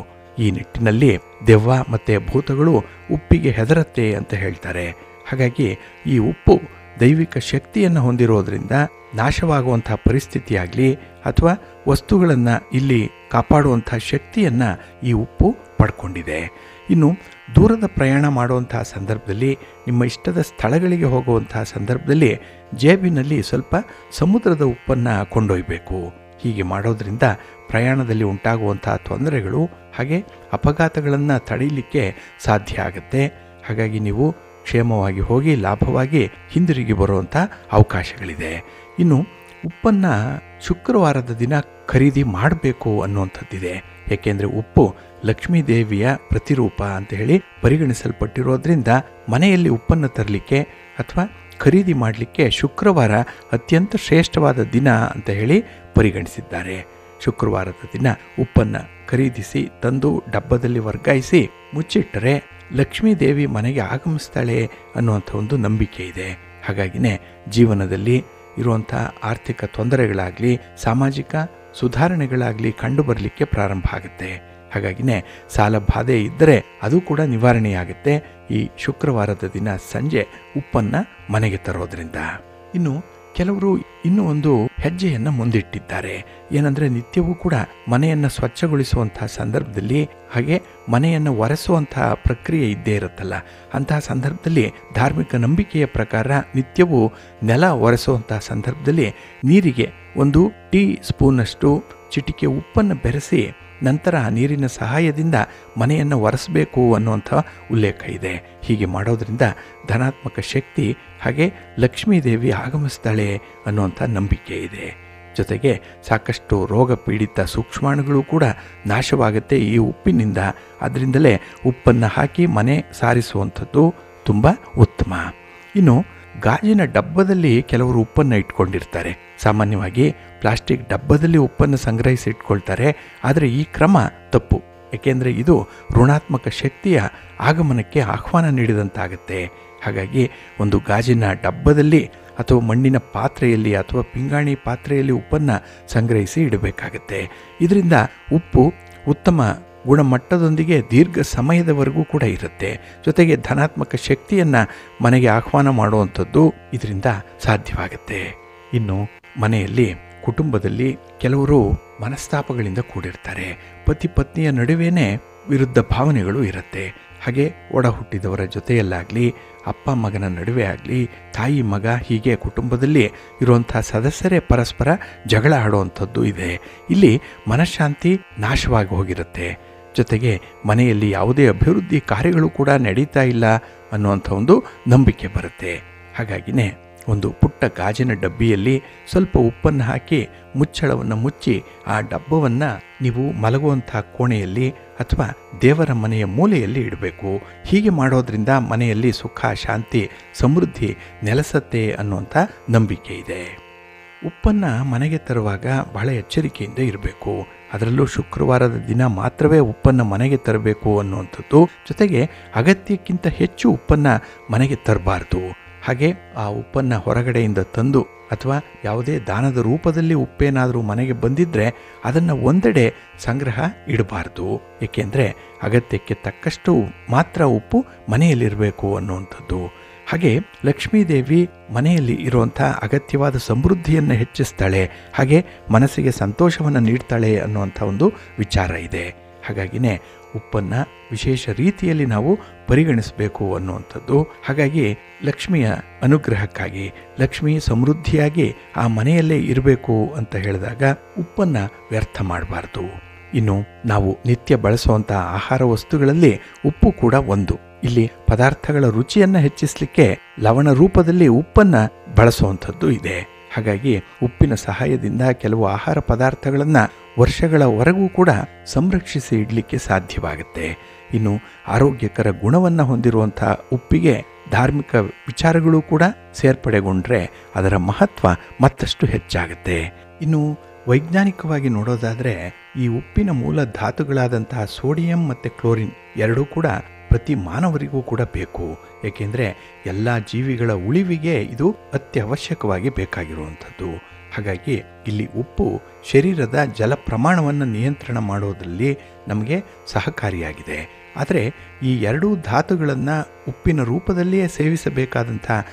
ಈ ನಿಟ್ಟಿನಲ್ಲಿ ದೆವ್ವ ಮತ್ತು ಭೂತಗಳು ಉಪ್ಪಿಗೆ ಹೆದರತ್ತೆ ಅಂತ ಹೇಳ್ತಾರೆ. ಹಾಗಾಗಿ ಈ ಉಪ್ಪು ದೈವಿಕ ಶಕ್ತಿಯನ್ನು ಹೊಂದಿರೋದ್ರಿಂದ ನಾಶವಾಗುವಂಥ ಪರಿಸ್ಥಿತಿಯಾಗಲಿ ಅಥವಾ ವಸ್ತುಗಳನ್ನು ಇಲ್ಲಿ ಕಾಪಾಡುವಂಥ ಶಕ್ತಿಯನ್ನು ಈ ಉಪ್ಪು ಪಡ್ಕೊಂಡಿದೆ. ಇನ್ನು ದೂರದ ಪ್ರಯಾಣ ಮಾಡುವಂತಹ ಸಂದರ್ಭದಲ್ಲಿ, ನಿಮ್ಮ ಇಷ್ಟದ ಸ್ಥಳಗಳಿಗೆ ಹೋಗುವಂತಹ ಸಂದರ್ಭದಲ್ಲಿ ಜೇಬಿನಲ್ಲಿ ಸ್ವಲ್ಪ ಸಮುದ್ರದ ಉಪ್ಪನ್ನು ಕೊಂಡೊಯ್ಯಬೇಕು. ಹೀಗೆ ಮಾಡೋದ್ರಿಂದ ಪ್ರಯಾಣದಲ್ಲಿ ಉಂಟಾಗುವಂತಹ ತೊಂದರೆಗಳು ಹಾಗೆ ಅಪಘಾತಗಳನ್ನು ತಡೆಯಲಿಕ್ಕೆ ಸಾಧ್ಯ ಆಗುತ್ತೆ. ಹಾಗಾಗಿ ನೀವು ಕ್ಷೇಮವಾಗಿ ಹೋಗಿ ಲಾಭವಾಗಿ ಹಿಂದಿರುಗಿ ಬರುವಂಥ ಅವಕಾಶಗಳಿದೆ. ಇನ್ನು ಉಪ್ಪನ್ನು ಶುಕ್ರವಾರದ ದಿನ ಖರೀದಿ ಮಾಡಬೇಕು ಅನ್ನುವಂಥದ್ದಿದೆ. ಏಕೆಂದರೆ ಉಪ್ಪು ಲಕ್ಷ್ಮೀ ದೇವಿಯ ಪ್ರತಿರೂಪ ಅಂತ ಹೇಳಿ ಪರಿಗಣಿಸಲ್ಪಟ್ಟಿರೋದ್ರಿಂದ ಮನೆಯಲ್ಲಿ ಉಪ್ಪನ್ನು ತರಲಿಕ್ಕೆ ಅಥವಾ ಖರೀದಿ ಮಾಡಲಿಕ್ಕೆ ಶುಕ್ರವಾರ ಅತ್ಯಂತ ಶ್ರೇಷ್ಠವಾದ ದಿನ ಅಂತ ಹೇಳಿ ಪರಿಗಣಿಸಿದ್ದಾರೆ. ಶುಕ್ರವಾರದ ದಿನ ಉಪ್ಪನ್ನು ಖರೀದಿಸಿ ತಂದು ಡಬ್ಬದಲ್ಲಿ ವರ್ಗಾಯಿಸಿ ಮುಚ್ಚಿಟ್ಟರೆ ಲಕ್ಷ್ಮೀ ದೇವಿ ಮನೆಗೆ ಆಗಮಿಸ್ತಾಳೆ ಅನ್ನುವಂಥ ಒಂದು ನಂಬಿಕೆ ಇದೆ. ಹಾಗಾಗಿನೇ ಜೀವನದಲ್ಲಿ ಇರುವಂಥ ಆರ್ಥಿಕ ತೊಂದರೆಗಳಾಗಲಿ ಸಾಮಾಜಿಕ ಸುಧಾರಣೆಗಳಾಗಲಿ ಕಂಡು ಬರಲಿಕ್ಕೆ ಪ್ರಾರಂಭ ಆಗುತ್ತೆ. ಹಾಗಾಗಿನೇ ಸಾಲ ಬಾಧೆ ಇದ್ದರೆ ಅದು ಕೂಡ ನಿವಾರಣೆಯಾಗುತ್ತೆ ಈ ಶುಕ್ರವಾರದ ದಿನ ಸಂಜೆ ಉಪ್ಪನ್ನು ಮನೆಗೆ ತರೋದ್ರಿಂದ. ಇನ್ನು ಕೆಲವರು ಇನ್ನೂ ಒಂದು ಹೆಜ್ಜೆಯನ್ನು ಮುಂದಿಟ್ಟಿದ್ದಾರೆ. ಏನಂದರೆ ನಿತ್ಯವೂ ಕೂಡ ಮನೆಯನ್ನು ಸ್ವಚ್ಛಗೊಳಿಸುವಂತಹ ಸಂದರ್ಭದಲ್ಲಿ ಹಾಗೆ ಮನೆಯನ್ನು ಒರೆಸುವಂತಹ ಪ್ರಕ್ರಿಯೆ ಇದ್ದೇ ಇರುತ್ತಲ್ಲ, ಅಂತಹ ಸಂದರ್ಭದಲ್ಲಿ ಧಾರ್ಮಿಕ ನಂಬಿಕೆಯ ಪ್ರಕಾರ ನಿತ್ಯವೂ ನೆಲ ಒರೆಸುವಂತಹ ಸಂದರ್ಭದಲ್ಲಿ ನೀರಿಗೆ 1 ಟೀ ಸ್ಪೂನಷ್ಟು ಚಿಟಿಕೆ ಉಪ್ಪನ್ನು ಬೆರೆಸಿ ನಂತರ ಆ ನೀರಿನ ಸಹಾಯದಿಂದ ಮನೆಯನ್ನು ಒರೆಸಬೇಕು ಅನ್ನುವಂಥ ಉಲ್ಲೇಖ ಇದೆ. ಹೀಗೆ ಮಾಡೋದ್ರಿಂದ ಧನಾತ್ಮಕ ಶಕ್ತಿ ಹಾಗೆ ಲಕ್ಷ್ಮೀ ದೇವಿ ಆಗಮಿಸ್ತಾಳೆ ಅನ್ನುವಂಥ ನಂಬಿಕೆ ಇದೆ. ಜೊತೆಗೆ ಸಾಕಷ್ಟು ರೋಗ ಪೀಡಿತ ಸೂಕ್ಷ್ಮಾಣುಗಳು ಕೂಡ ನಾಶವಾಗುತ್ತೆ ಈ ಉಪ್ಪಿನಿಂದ. ಅದರಿಂದಲೇ ಉಪ್ಪನ್ನು ಹಾಕಿ ಮನೆ ಸಾರಿಸುವಂಥದ್ದು ತುಂಬ ಉತ್ತಮ. ಇನ್ನು ಗಾಜಿನ ಡಬ್ಬದಲ್ಲಿ ಕೆಲವರು ಉಪ್ಪನ್ನು ಇಟ್ಕೊಂಡಿರ್ತಾರೆ. ಸಾಮಾನ್ಯವಾಗಿ ಪ್ಲಾಸ್ಟಿಕ್ ಡಬ್ಬದಲ್ಲಿ ಉಪ್ಪನ್ನು ಸಂಗ್ರಹಿಸಿ ಇಟ್ಕೊಳ್ತಾರೆ. ಆದರೆ ಈ ಕ್ರಮ ತಪ್ಪು. ಏಕೆಂದರೆ ಇದು ಋಣಾತ್ಮಕ ಶಕ್ತಿಯ ಆಗಮನಕ್ಕೆ ಆಹ್ವಾನ ನೀಡಿದಂತಾಗುತ್ತೆ. ಹಾಗಾಗಿ ಒಂದು ಗಾಜಿನ ಡಬ್ಬದಲ್ಲಿ ಅಥವಾ ಮಣ್ಣಿನ ಪಾತ್ರೆಯಲ್ಲಿ ಅಥವಾ ಪಿಂಗಾಣಿ ಪಾತ್ರೆಯಲ್ಲಿ ಉಪ್ಪನ್ನು ಸಂಗ್ರಹಿಸಿ ಇಡಬೇಕಾಗತ್ತೆ. ಇದರಿಂದ ಉಪ್ಪು ಉತ್ತಮ ಗುಣಮಟ್ಟದೊಂದಿಗೆ ದೀರ್ಘ ಸಮಯದವರೆಗೂ ಕೂಡ ಇರುತ್ತೆ. ಜೊತೆಗೆ ಧನಾತ್ಮಕ ಶಕ್ತಿಯನ್ನು ಮನೆಗೆ ಆಹ್ವಾನ ಮಾಡುವಂಥದ್ದು ಇದರಿಂದ ಸಾಧ್ಯವಾಗುತ್ತೆ. ಇನ್ನು ಮನೆಯಲ್ಲಿ ಕುಟುಂಬದಲ್ಲಿ ಕೆಲವರು ಮನಸ್ತಾಪಗಳಿಂದ ಕೂಡಿರ್ತಾರೆ. ಪತಿ ಪತ್ನಿಯ ನಡುವೆನೇ ವಿರುದ್ಧ ಭಾವನೆಗಳು ಇರುತ್ತೆ. ಹಾಗೆ ಒಡ ಹುಟ್ಟಿದವರ ಜೊತೆಯಲ್ಲಾಗಲಿ ಅಪ್ಪ ಮಗನ ನಡುವೆ ಆಗಲಿ ತಾಯಿ ಮಗ ಹೀಗೆ ಕುಟುಂಬದಲ್ಲಿ ಇರುವಂಥ ಸದಸ್ಯರೇ ಪರಸ್ಪರ ಜಗಳ ಆಡುವಂಥದ್ದು ಇದೆ. ಇಲ್ಲಿ ಮನಃಶಾಂತಿ ನಾಶವಾಗಿ ಹೋಗಿರುತ್ತೆ. ಜೊತೆಗೆ ಮನೆಯಲ್ಲಿ ಯಾವುದೇ ಅಭಿವೃದ್ಧಿ ಕಾರ್ಯಗಳು ಕೂಡ ನಡೀತಾ ಇಲ್ಲ ಅನ್ನುವಂಥ ಒಂದು ನಂಬಿಕೆ ಬರುತ್ತೆ. ಹಾಗಾಗಿನೇ ಒಂದು ಪುಟ್ಟ ಗಾಜಿನ ಡಬ್ಬಿಯಲ್ಲಿ ಸ್ವಲ್ಪ ಉಪ್ಪನ್ನು ಹಾಕಿ ಮುಚ್ಚಳವನ್ನು ಮುಚ್ಚಿ ಆ ಡಬ್ಬವನ್ನು ನೀವು ಮಲಗುವಂಥ ಕೋಣೆಯಲ್ಲಿ ಅಥವಾ ದೇವರ ಮನೆಯ ಮೂಲೆಯಲ್ಲಿ ಇಡಬೇಕು. ಹೀಗೆ ಮಾಡೋದ್ರಿಂದ ಮನೆಯಲ್ಲಿ ಸುಖ ಶಾಂತಿ ಸಮೃದ್ಧಿ ನೆಲೆಸತ್ತೆ ಅನ್ನುವಂಥ ನಂಬಿಕೆ ಇದೆ. ಉಪ್ಪನ್ನು ಮನೆಗೆ ತರುವಾಗ ಬಹಳ ಎಚ್ಚರಿಕೆಯಿಂದ ಇರಬೇಕು. ಅದರಲ್ಲೂ ಶುಕ್ರವಾರದ ದಿನ ಮಾತ್ರವೇ ಉಪ್ಪನ್ನು ಮನೆಗೆ ತರಬೇಕು ಅನ್ನುವಂಥದ್ದು. ಜೊತೆಗೆ ಅಗತ್ಯಕ್ಕಿಂತ ಹೆಚ್ಚು ಉಪ್ಪನ್ನು ಮನೆಗೆ ತರಬಾರ್ದು. ಹಾಗೆ ಆ ಉಪ್ಪನ್ನು ಹೊರಗಡೆಯಿಂದ ತಂದು ಅಥವಾ ಯಾವುದೇ ದಾನದ ರೂಪದಲ್ಲಿ ಉಪ್ಪೇನಾದರೂ ಮನೆಗೆ ಬಂದಿದ್ದರೆ ಅದನ್ನು ಒಂದೆಡೆ ಸಂಗ್ರಹ ಇಡಬಾರ್ದು. ಏಕೆಂದರೆ ಅಗತ್ಯಕ್ಕೆ ತಕ್ಕಷ್ಟು ಮಾತ್ರ ಉಪ್ಪು ಮನೆಯಲ್ಲಿರಬೇಕು ಅನ್ನುವಂಥದ್ದು. ಹಾಗೆ ಲಕ್ಷ್ಮೀದೇವಿ ಮನೆಯಲ್ಲಿ ಇರುವಂಥ ಅಗತ್ಯವಾದ ಸಮೃದ್ಧಿಯನ್ನು ಹೆಚ್ಚಿಸ್ತಾಳೆ, ಹಾಗೆ ಮನಸ್ಸಿಗೆ ಸಂತೋಷವನ್ನು ನೀಡ್ತಾಳೆ ಅನ್ನುವಂಥ ಒಂದು ವಿಚಾರ ಇದೆ. ಹಾಗಾಗಿನೇ ಉಪ್ಪನ್ನು ವಿಶೇಷ ರೀತಿಯಲ್ಲಿ ನಾವು ಪರಿಗಣಿಸಬೇಕು ಅನ್ನುವಂಥದ್ದು. ಹಾಗಾಗಿ ಲಕ್ಷ್ಮಿಯ ಅನುಗ್ರಹಕ್ಕಾಗಿ ಲಕ್ಷ್ಮಿ ಸಮೃದ್ಧಿಯಾಗಿ ಆ ಮನೆಯಲ್ಲೇ ಇರಬೇಕು ಅಂತ ಹೇಳಿದಾಗ ಉಪ್ಪನ್ನು ವ್ಯರ್ಥ ಮಾಡಬಾರ್ದು. ಇನ್ನು ನಾವು ನಿತ್ಯ ಬಳಸುವಂಥ ಆಹಾರ ವಸ್ತುಗಳಲ್ಲಿ ಉಪ್ಪು ಕೂಡ ಒಂದು. ಇಲ್ಲಿ ಪದಾರ್ಥಗಳ ರುಚಿಯನ್ನು ಹೆಚ್ಚಿಸಲಿಕ್ಕೆ ಲವಣ ರೂಪದಲ್ಲಿ ಉಪ್ಪನ್ನು ಬಳಸುವಂಥದ್ದು ಇದೆ. ಹಾಗಾಗಿ ಉಪ್ಪಿನ ಸಹಾಯದಿಂದ ಕೆಲವು ಆಹಾರ ಪದಾರ್ಥಗಳನ್ನು ವರ್ಷಗಳವರೆಗೂ ಕೂಡ ಸಂರಕ್ಷಿಸಿ ಇಡಲಿಕ್ಕೆ ಸಾಧ್ಯವಾಗುತ್ತೆ. ಇನ್ನು ಆರೋಗ್ಯಕರ ಗುಣವನ್ನು ಹೊಂದಿರುವಂಥ ಉಪ್ಪಿಗೆ ಧಾರ್ಮಿಕ ವಿಚಾರಗಳು ಕೂಡ ಸೇರ್ಪಡೆಗೊಂಡ್ರೆ ಅದರ ಮಹತ್ವ ಮತ್ತಷ್ಟು ಹೆಚ್ಚಾಗುತ್ತೆ. ಇನ್ನು ವೈಜ್ಞಾನಿಕವಾಗಿ ನೋಡೋದಾದರೆ ಈ ಉಪ್ಪಿನ ಮೂಲ ಧಾತುಗಳಾದಂತಹ ಸೋಡಿಯಂ ಮತ್ತು ಕ್ಲೋರಿನ್ ಎರಡೂ ಕೂಡ ಪ್ರತಿ ಮಾನವರಿಗೂ ಕೂಡ ಬೇಕು. ಏಕೆಂದರೆ ಎಲ್ಲ ಜೀವಿಗಳ ಉಳಿವಿಗೆ ಇದು ಅತ್ಯವಶ್ಯಕವಾಗಿ ಬೇಕಾಗಿರುವಂಥದ್ದು. ಹಾಗಾಗಿ ಇಲ್ಲಿ ಉಪ್ಪು ಶರೀರದ ಜಲ ಪ್ರಮಾಣವನ್ನು ನಿಯಂತ್ರಣ ಮಾಡೋದರಲ್ಲಿ ನಮಗೆ ಸಹಕಾರಿಯಾಗಿದೆ. ಆದರೆ ಈ ಎರಡೂ ಧಾತುಗಳನ್ನು ಉಪ್ಪಿನ ರೂಪದಲ್ಲಿಯೇ ಸೇವಿಸಬೇಕಾದಂಥ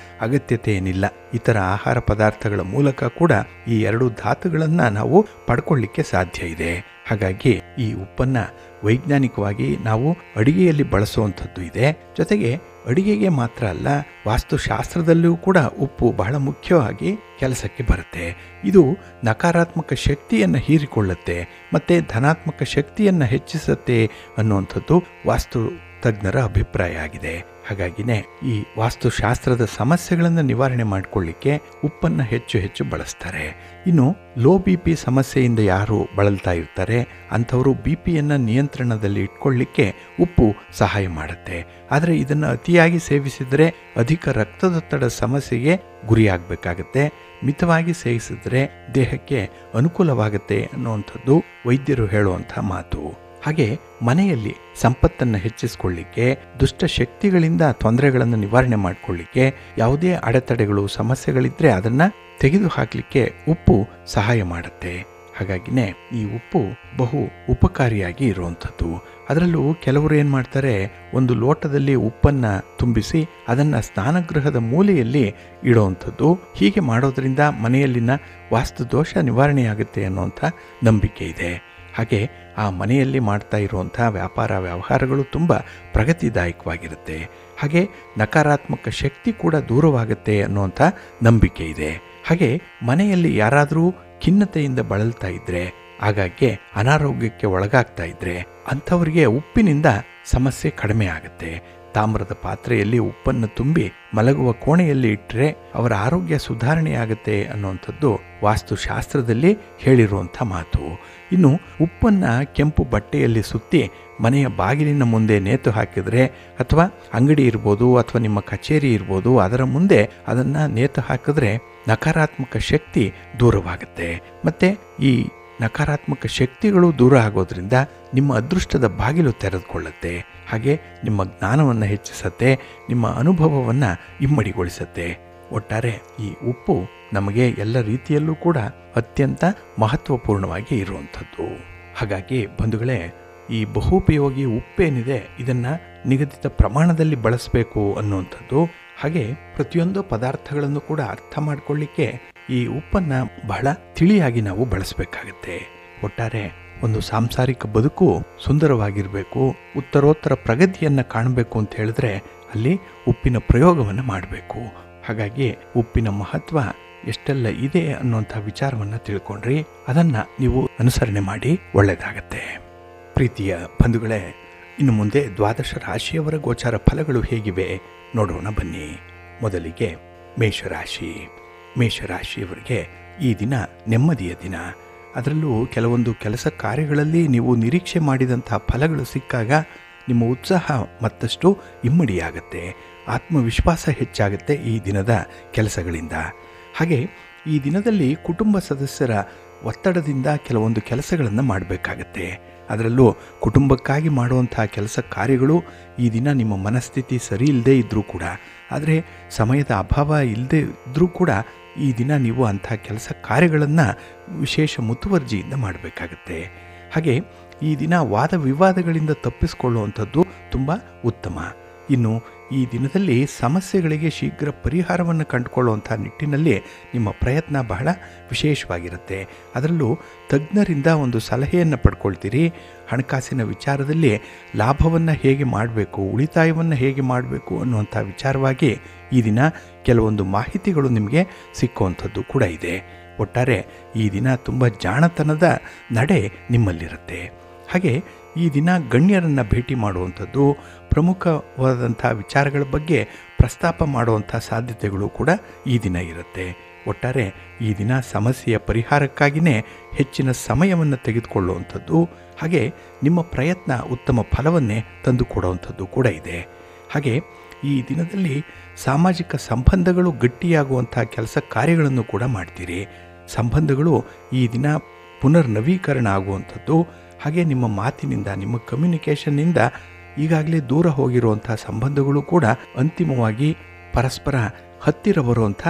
ಅಗತ್ಯತೆ ಏನಿಲ್ಲ. ಇತರ ಆಹಾರ ಪದಾರ್ಥಗಳ ಮೂಲಕ ಕೂಡ ಈ ಎರಡೂ ಧಾತುಗಳನ್ನು ನಾವು ಪಡ್ಕೊಳ್ಳಿಕ್ಕೆ ಸಾಧ್ಯ ಇದೆ. ಹಾಗಾಗಿ ಈ ಉಪ್ಪನ್ನು ವೈಜ್ಞಾನಿಕವಾಗಿ ನಾವು ಅಡಿಗೆಯಲ್ಲಿ ಬಳಸುವಂಥದ್ದು ಇದೆ. ಜೊತೆಗೆ ಅಡಿಗೆಗೆ ಮಾತ್ರ ಅಲ್ಲ, ವಾಸ್ತುಶಾಸ್ತ್ರದಲ್ಲೂ ಕೂಡ ಉಪ್ಪು ಬಹಳ ಮುಖ್ಯವಾಗಿ ಕೆಲಸಕ್ಕೆ ಬರುತ್ತೆ. ಇದು ನಕಾರಾತ್ಮಕ ಶಕ್ತಿಯನ್ನು ಹೀರಿಕೊಳ್ಳುತ್ತೆ ಮತ್ತು ಧನಾತ್ಮಕ ಶಕ್ತಿಯನ್ನು ಹೆಚ್ಚಿಸುತ್ತೆ ಅನ್ನುವಂಥದ್ದು ವಾಸ್ತು ತಜ್ಞರ ಅಭಿಪ್ರಾಯ ಆಗಿದೆ. ಹಾಗಾಗಿನೇ ಈ ವಾಸ್ತುಶಾಸ್ತ್ರದ ಸಮಸ್ಯೆಗಳನ್ನು ನಿವಾರಣೆ ಮಾಡಿಕೊಳ್ಳಿಕ್ಕೆ ಉಪ್ಪನ್ನು ಹೆಚ್ಚು ಹೆಚ್ಚು ಬಳಸ್ತಾರೆ. ಇನ್ನು ಲೋ BP ಸಮಸ್ಯೆಯಿಂದ ಯಾರು ಬಳಲ್ತಾ ಇರ್ತಾರೆ ಅಂಥವರು BPಯನ್ನು ನಿಯಂತ್ರಣದಲ್ಲಿ ಇಟ್ಕೊಳ್ಳಿಕ್ಕೆ ಉಪ್ಪು ಸಹಾಯ ಮಾಡುತ್ತೆ. ಆದರೆ ಇದನ್ನು ಅತಿಯಾಗಿ ಸೇವಿಸಿದರೆ ಅಧಿಕ ರಕ್ತದೊತ್ತಡ ಸಮಸ್ಯೆಗೆ ಗುರಿಯಾಗಬೇಕಾಗತ್ತೆ. ಮಿತವಾಗಿ ಸೇವಿಸಿದ್ರೆ ದೇಹಕ್ಕೆ ಅನುಕೂಲವಾಗುತ್ತೆ ಅನ್ನುವಂಥದ್ದು ವೈದ್ಯರು ಹೇಳುವಂಥ ಮಾತು. ಹಾಗೆ ಮನೆಯಲ್ಲಿ ಸಂಪತ್ತನ್ನು ಹೆಚ್ಚಿಸಿಕೊಳ್ಳಿಕ್ಕೆ, ದುಷ್ಟ ಶಕ್ತಿಗಳಿಂದ ತೊಂದರೆಗಳನ್ನು ನಿವಾರಣೆ ಮಾಡಿಕೊಳ್ಳಿಕ್ಕೆ, ಯಾವುದೇ ಅಡೆತಡೆಗಳು ಸಮಸ್ಯೆಗಳಿದ್ರೆ ಅದನ್ನು ತೆಗೆದು ಹಾಕಲಿಕ್ಕೆ ಉಪ್ಪು ಸಹಾಯ ಮಾಡುತ್ತೆ. ಹಾಗಾಗಿನೇ ಈ ಉಪ್ಪು ಬಹು ಉಪಕಾರಿಯಾಗಿ ಇರುವಂಥದ್ದು. ಅದರಲ್ಲೂ ಕೆಲವರು ಏನು ಮಾಡ್ತಾರೆ, ಒಂದು ಲೋಟದಲ್ಲಿ ಉಪ್ಪನ್ನು ತುಂಬಿಸಿ ಅದನ್ನು ಸ್ನಾನಗೃಹದ ಮೂಲೆಯಲ್ಲಿ ಇಡುವಂಥದ್ದು. ಹೀಗೆ ಮಾಡೋದ್ರಿಂದ ಮನೆಯಲ್ಲಿನ ವಾಸ್ತುದೋಷ ನಿವಾರಣೆಯಾಗುತ್ತೆ ಅನ್ನುವಂಥ ನಂಬಿಕೆ ಇದೆ. ಹಾಗೆ ಆ ಮನೆಯಲ್ಲಿ ಮಾಡ್ತಾ ಇರುವಂಥ ವ್ಯಾಪಾರ ವ್ಯವಹಾರಗಳು ತುಂಬ ಪ್ರಗತಿದಾಯಕವಾಗಿರುತ್ತೆ. ಹಾಗೆ ನಕಾರಾತ್ಮಕ ಶಕ್ತಿ ಕೂಡ ದೂರವಾಗುತ್ತೆ ಅನ್ನುವಂಥ ನಂಬಿಕೆ ಇದೆ. ಹಾಗೆ ಮನೆಯಲ್ಲಿ ಯಾರಾದರೂ ಖಿನ್ನತೆಯಿಂದ ಬಳಲ್ತಾ ಇದ್ದರೆ, ಆಗಾಗ್ಗೆ ಅನಾರೋಗ್ಯಕ್ಕೆ ಒಳಗಾಗ್ತಾ ಇದ್ದರೆ ಅಂಥವರಿಗೆ ಉಪ್ಪಿನಿಂದ ಸಮಸ್ಯೆ ಕಡಿಮೆ ಆಗುತ್ತೆ. ತಾಮ್ರದ ಪಾತ್ರೆಯಲ್ಲಿ ಉಪ್ಪನ್ನು ತುಂಬಿ ಮಲಗುವ ಕೋಣೆಯಲ್ಲಿ ಇಟ್ಟರೆ ಅವರ ಆರೋಗ್ಯ ಸುಧಾರಣೆಯಾಗುತ್ತೆ ಅನ್ನುವಂಥದ್ದು ವಾಸ್ತುಶಾಸ್ತ್ರದಲ್ಲಿ ಹೇಳಿರುವಂಥ ಮಾತು. ಇನ್ನು ಉಪ್ಪನ್ನು ಕೆಂಪು ಬಟ್ಟೆಯಲ್ಲಿ ಸುತ್ತಿ ಮನೆಯ ಬಾಗಿಲಿನ ಮುಂದೆ ನೇತು ಹಾಕಿದರೆ, ಅಥವಾ ಅಂಗಡಿ ಇರ್ಬೋದು ಅಥವಾ ನಿಮ್ಮ ಕಚೇರಿ ಇರ್ಬೋದು, ಅದರ ಮುಂದೆ ಅದನ್ನು ನೇತು ಹಾಕಿದ್ರೆ ನಕಾರಾತ್ಮಕ ಶಕ್ತಿ ದೂರವಾಗುತ್ತೆ. ಮತ್ತು ಈ ನಕಾರಾತ್ಮಕ ಶಕ್ತಿಗಳು ದೂರ ಆಗೋದ್ರಿಂದ ನಿಮ್ಮ ಅದೃಷ್ಟದ ಬಾಗಿಲು ತೆರೆದುಕೊಳ್ಳುತ್ತೆ. ಹಾಗೆ ನಿಮ್ಮ ಜ್ಞಾನವನ್ನು ಹೆಚ್ಚಿಸುತ್ತೆ, ನಿಮ್ಮ ಅನುಭವವನ್ನು ಇಮ್ಮಡಿಗೊಳಿಸುತ್ತೆ. ಒಟ್ಟಾರೆ ಈ ಉಪ್ಪು ನಮಗೆ ಎಲ್ಲ ರೀತಿಯಲ್ಲೂ ಕೂಡ ಅತ್ಯಂತ ಮಹತ್ವಪೂರ್ಣವಾಗಿ ಇರುವಂಥದ್ದು. ಹಾಗಾಗಿ ಬಂಧುಗಳೇ, ಈ ಬಹುಪಯೋಗಿ ಉಪ್ಪೇನಿದೆ ಇದನ್ನು ನಿಗದಿತ ಪ್ರಮಾಣದಲ್ಲಿ ಬಳಸಬೇಕು ಅನ್ನುವಂಥದ್ದು. ಹಾಗೆ ಪ್ರತಿಯೊಂದು ಪದಾರ್ಥಗಳನ್ನು ಕೂಡ ಅರ್ಥ ಮಾಡಿಕೊಳ್ಳಿಕ್ಕೆ ಈ ಉಪ್ಪನ್ನು ಬಹಳ ತಿಳಿಯಾಗಿ ನಾವು ಬಳಸಬೇಕಾಗತ್ತೆ. ಒಟ್ಟಾರೆ ಒಂದು ಸಾಂಸಾರಿಕ ಬದುಕು ಸುಂದರವಾಗಿರಬೇಕು, ಉತ್ತರೋತ್ತರ ಪ್ರಗತಿಯನ್ನು ಕಾಣಬೇಕು ಅಂತ ಹೇಳಿದ್ರೆ ಅಲ್ಲಿ ಉಪ್ಪಿನ ಪ್ರಯೋಗವನ್ನು ಮಾಡಬೇಕು. ಹಾಗಾಗಿ ಉಪ್ಪಿನ ಮಹತ್ವ ಎಷ್ಟೆಲ್ಲ ಇದೆ ಅನ್ನುವಂಥ ವಿಚಾರವನ್ನು ತಿಳ್ಕೊಂಡ್ರಿ, ಅದನ್ನು ನೀವು ಅನುಸರಣೆ ಮಾಡಿ ಒಳ್ಳೆಯದಾಗತ್ತೆ. ಪ್ರೀತಿಯ ಬಂಧುಗಳೇ, ಇನ್ನು ಮುಂದೆ ದ್ವಾದಶ ರಾಶಿಯವರ ಗೋಚಾರ ಫಲಗಳು ಹೇಗಿವೆ ನೋಡೋಣ ಬನ್ನಿ. ಮೊದಲಿಗೆ ಮೇಷರಾಶಿ. ಮೇಷರಾಶಿಯವರಿಗೆ ಈ ದಿನ ನೆಮ್ಮದಿಯ ದಿನ. ಅದರಲ್ಲೂ ಕೆಲವೊಂದು ಕೆಲಸ ಕಾರ್ಯಗಳಲ್ಲಿ ನೀವು ನಿರೀಕ್ಷೆ ಮಾಡಿದಂಥ ಫಲಗಳು ಸಿಕ್ಕಾಗ ನಿಮ್ಮ ಉತ್ಸಾಹ ಮತ್ತಷ್ಟು ಇಮ್ಮಡಿಯಾಗತ್ತೆ, ಆತ್ಮವಿಶ್ವಾಸ ಹೆಚ್ಚಾಗುತ್ತೆ ಈ ದಿನದ ಕೆಲಸಗಳಿಂದ. ಹಾಗೆ ಈ ದಿನದಲ್ಲಿ ಕುಟುಂಬ ಸದಸ್ಯರ ಒತ್ತಡದಿಂದ ಕೆಲವೊಂದು ಕೆಲಸಗಳನ್ನು ಮಾಡಬೇಕಾಗತ್ತೆ. ಅದರಲ್ಲೂ ಕುಟುಂಬಕ್ಕಾಗಿ ಮಾಡುವಂಥ ಕೆಲಸ ಕಾರ್ಯಗಳು ಈ ದಿನ ನಿಮ್ಮ ಮನಸ್ಥಿತಿ ಸರಿ ಇಲ್ಲದೆ ಇದ್ದರೂ ಕೂಡ, ಆದರೆ ಸಮಯದ ಅಭಾವ ಇಲ್ಲದೆ ಇದ್ದರೂ ಕೂಡ ಈ ದಿನ ನೀವು ಅಂಥ ಕೆಲಸ ಕಾರ್ಯಗಳನ್ನು ವಿಶೇಷ ಮುತುವರ್ಜಿಯಿಂದ ಮಾಡಬೇಕಾಗತ್ತೆ. ಹಾಗೆ ಈ ದಿನ ವಾದ ವಿವಾದಗಳಿಂದ ತಪ್ಪಿಸಿಕೊಳ್ಳುವಂಥದ್ದು ತುಂಬ ಉತ್ತಮ. ಇನ್ನು ಈ ದಿನದಲ್ಲಿ ಸಮಸ್ಯೆಗಳಿಗೆ ಶೀಘ್ರ ಪರಿಹಾರವನ್ನು ಕಂಡುಕೊಳ್ಳುವಂಥ ನಿಟ್ಟಿನಲ್ಲಿ ನಿಮ್ಮ ಪ್ರಯತ್ನ ಬಹಳ ವಿಶೇಷವಾಗಿರುತ್ತೆ. ಅದರಲ್ಲೂ ತಜ್ಞರಿಂದ ಒಂದು ಸಲಹೆಯನ್ನು ಪಡ್ಕೊಳ್ತೀರಿ. ಹಣಕಾಸಿನ ವಿಚಾರದಲ್ಲಿ ಲಾಭವನ್ನು ಹೇಗೆ ಮಾಡಬೇಕು, ಉಳಿತಾಯವನ್ನು ಹೇಗೆ ಮಾಡಬೇಕು ಅನ್ನುವಂಥ ವಿಚಾರವಾಗಿ ಈ ದಿನ ಕೆಲವೊಂದು ಮಾಹಿತಿಗಳು ನಿಮಗೆ ಸಿಕ್ಕುವಂಥದ್ದು ಕೂಡ ಇದೆ. ಒಟ್ಟಾರೆ ಈ ದಿನ ತುಂಬ ಜಾಣತನದ ನಡೆ ನಿಮ್ಮಲ್ಲಿರುತ್ತೆ. ಹಾಗೆ ಈ ದಿನ ಗಣ್ಯರನ್ನು ಭೇಟಿ ಮಾಡುವಂಥದ್ದು, ಪ್ರಮುಖವಾದಂಥ ವಿಚಾರಗಳ ಬಗ್ಗೆ ಪ್ರಸ್ತಾಪ ಮಾಡುವಂಥ ಸಾಧ್ಯತೆಗಳು ಕೂಡ ಈ ದಿನ ಇರುತ್ತೆ. ಒಟ್ಟಾರೆ ಈ ದಿನ ಸಮಸ್ಯೆಯ ಪರಿಹಾರಕ್ಕಾಗಿಯೇ ಹೆಚ್ಚಿನ ಸಮಯವನ್ನು ತೆಗೆದುಕೊಳ್ಳುವಂಥದ್ದು, ಹಾಗೆ ನಿಮ್ಮ ಪ್ರಯತ್ನ ಉತ್ತಮ ಫಲವನ್ನೇ ತಂದುಕೊಡುವಂಥದ್ದು ಕೂಡ ಇದೆ. ಹಾಗೆ ಈ ದಿನದಲ್ಲಿ ಸಾಮಾಜಿಕ ಸಂಬಂಧಗಳು ಗಟ್ಟಿಯಾಗುವಂಥ ಕೆಲಸ ಕಾರ್ಯಗಳನ್ನು ಕೂಡ ಮಾಡ್ತೀರಿ. ಸಂಬಂಧಗಳು ಈ ದಿನ ಪುನರ್ನವೀಕರಣ ಆಗುವಂಥದ್ದು, ಹಾಗೆ ನಿಮ್ಮ ಮಾತಿನಿಂದ, ನಿಮ್ಮ ಕಮ್ಯುನಿಕೇಷನ್ನಿಂದ ಈಗಾಗಲೇ ದೂರ ಹೋಗಿರುವಂಥ ಸಂಬಂಧಗಳು ಕೂಡ ಅಂತಿಮವಾಗಿ ಪರಸ್ಪರ ಹತ್ತಿರ ಬರುವಂಥ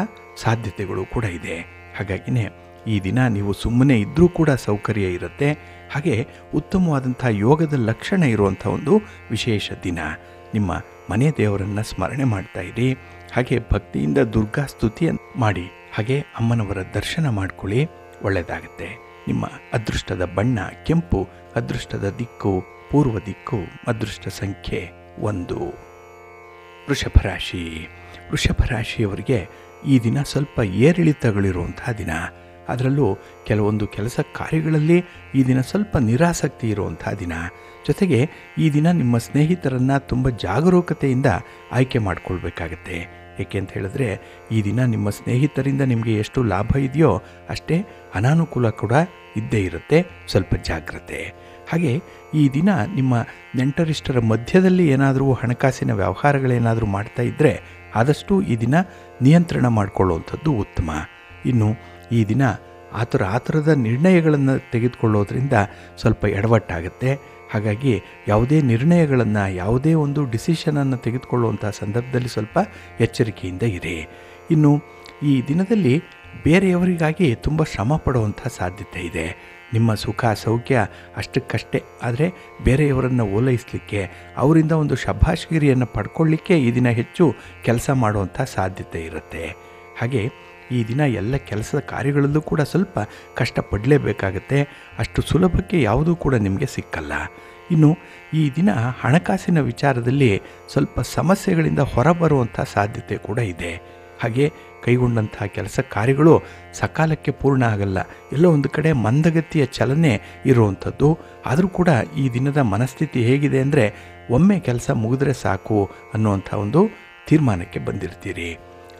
ಸಾಧ್ಯತೆಗಳು ಕೂಡ ಇದೆ. ಹಾಗಾಗಿನೇ ಈ ದಿನ ನೀವು ಸುಮ್ಮನೆ ಇದ್ದರೂ ಕೂಡ ಸೌಕರ್ಯ ಇರುತ್ತೆ. ಹಾಗೆ ಉತ್ತಮವಾದಂಥ ಯೋಗದ ಲಕ್ಷಣ ಇರುವಂಥ ಒಂದು ವಿಶೇಷ ದಿನ. ನಿಮ್ಮ ಮನೆ ದೇವರನ್ನು ಸ್ಮರಣೆ ಮಾಡ್ತಾ ಇರಿ. ಹಾಗೆ ಭಕ್ತಿಯಿಂದ ದುರ್ಗಾ ಸ್ತುತಿಯನ್ನು ಮಾಡಿ, ಹಾಗೆ ಅಮ್ಮನವರ ದರ್ಶನ ಮಾಡ್ಕೊಳ್ಳಿ, ಒಳ್ಳೆಯದಾಗುತ್ತೆ. ನಿಮ್ಮ ಅದೃಷ್ಟದ ಬಣ್ಣ ಕೆಂಪು, ಅದೃಷ್ಟದ ದಿಕ್ಕು ಪೂರ್ವ ದಿಕ್ಕು, ಅದೃಷ್ಟ ಸಂಖ್ಯೆ 1. ವೃಷಭ ರಾಶಿ. ವೃಷಭ ರಾಶಿಯವರಿಗೆ ಈ ದಿನ ಸ್ವಲ್ಪ ಏರಿಳಿತಗಳಿರುವಂತಹ ದಿನ. ಅದರಲ್ಲೂ ಕೆಲವೊಂದು ಕೆಲಸ ಕಾರ್ಯಗಳಲ್ಲಿ ಈ ದಿನ ಸ್ವಲ್ಪ ನಿರಾಸಕ್ತಿ ಇರುವಂಥ ದಿನ. ಜೊತೆಗೆ ಈ ದಿನ ನಿಮ್ಮ ಸ್ನೇಹಿತರನ್ನು ತುಂಬ ಜಾಗರೂಕತೆಯಿಂದ ಆಯ್ಕೆ ಮಾಡಿಕೊಳ್ಬೇಕಾಗತ್ತೆ. ಏಕೆ ಅಂತ ಹೇಳಿದ್ರೆ ಈ ದಿನ ನಿಮ್ಮ ಸ್ನೇಹಿತರಿಂದ ನಿಮಗೆ ಎಷ್ಟು ಲಾಭ ಇದೆಯೋ ಅಷ್ಟೇ ಅನಾನುಕೂಲ ಕೂಡ ಇದ್ದೇ ಇರುತ್ತೆ. ಸ್ವಲ್ಪ ಜಾಗ್ರತೆ. ಹಾಗೆ ಈ ದಿನ ನಿಮ್ಮ ನೆಂಟರಿಷ್ಟರ ಮಧ್ಯದಲ್ಲಿ ಏನಾದರೂ ಹಣಕಾಸಿನ ವ್ಯವಹಾರಗಳೇನಾದರೂ ಮಾಡ್ತಾ ಇದ್ದರೆ ಆದಷ್ಟು ಈ ದಿನ ನಿಯಂತ್ರಣ ಮಾಡಿಕೊಳ್ಳುವಂಥದ್ದು ಉತ್ತಮ. ಇನ್ನು ಈ ದಿನ ಆ ಥರದ ನಿರ್ಣಯಗಳನ್ನು ತೆಗೆದುಕೊಳ್ಳೋದ್ರಿಂದ ಸ್ವಲ್ಪ ಎಡವಟ್ಟಾಗುತ್ತೆ. ಹಾಗಾಗಿ ಯಾವುದೇ ನಿರ್ಣಯಗಳನ್ನು, ಯಾವುದೇ ಒಂದು ಡಿಸಿಷನನ್ನು ತೆಗೆದುಕೊಳ್ಳುವಂಥ ಸಂದರ್ಭದಲ್ಲಿ ಸ್ವಲ್ಪ ಎಚ್ಚರಿಕೆಯಿಂದ ಇರಿ. ಇನ್ನು ಈ ದಿನದಲ್ಲಿ ಬೇರೆಯವರಿಗಾಗಿ ತುಂಬ ಶ್ರಮ ಪಡುವಂಥ ಸಾಧ್ಯತೆ ಇದೆ. ನಿಮ್ಮ ಸುಖ ಸೌಖ್ಯ ಅಷ್ಟಕ್ಕಷ್ಟೇ, ಆದರೆ ಬೇರೆಯವರನ್ನು ಓಲೈಸಲಿಕ್ಕೆ, ಅವರಿಂದ ಒಂದು ಶಭಾಷ್ಗಿರಿಯನ್ನು ಪಡ್ಕೊಳ್ಳಿಕ್ಕೆ ಈ ದಿನ ಹೆಚ್ಚು ಕೆಲಸ ಮಾಡುವಂಥ ಸಾಧ್ಯತೆ ಇರುತ್ತೆ. ಹಾಗೆ ಈ ದಿನ ಎಲ್ಲ ಕೆಲಸದ ಕಾರ್ಯಗಳಲ್ಲೂ ಕೂಡ ಸ್ವಲ್ಪ ಕಷ್ಟಪಡಲೇಬೇಕಾಗತ್ತೆ. ಅಷ್ಟು ಸುಲಭಕ್ಕೆ ಯಾವುದೂ ಕೂಡ ನಿಮಗೆ ಸಿಕ್ಕಲ್ಲ. ಇನ್ನು ಈ ದಿನ ಹಣಕಾಸಿನ ವಿಚಾರದಲ್ಲಿ ಸ್ವಲ್ಪ ಸಮಸ್ಯೆಗಳಿಂದ ಹೊರಬರುವಂಥ ಸಾಧ್ಯತೆ ಕೂಡ ಇದೆ. ಹಾಗೆ ಕೈಗೊಂಡಂಥ ಕೆಲಸ ಕಾರ್ಯಗಳು ಸಕಾಲಕ್ಕೆ ಪೂರ್ಣ ಆಗಲ್ಲ. ಎಲ್ಲೋ ಒಂದು ಕಡೆ ಮಂದಗತಿಯ ಚಲನೆ ಇರುವಂಥದ್ದು. ಆದರೂ ಕೂಡ ಈ ದಿನದ ಮನಸ್ಥಿತಿ ಹೇಗಿದೆ ಅಂದರೆ ಒಮ್ಮೆ ಕೆಲಸ ಮುಗಿದ್ರೆ ಸಾಕು ಅನ್ನುವಂಥ ಒಂದು ತೀರ್ಮಾನಕ್ಕೆ ಬಂದಿರ್ತೀರಿ.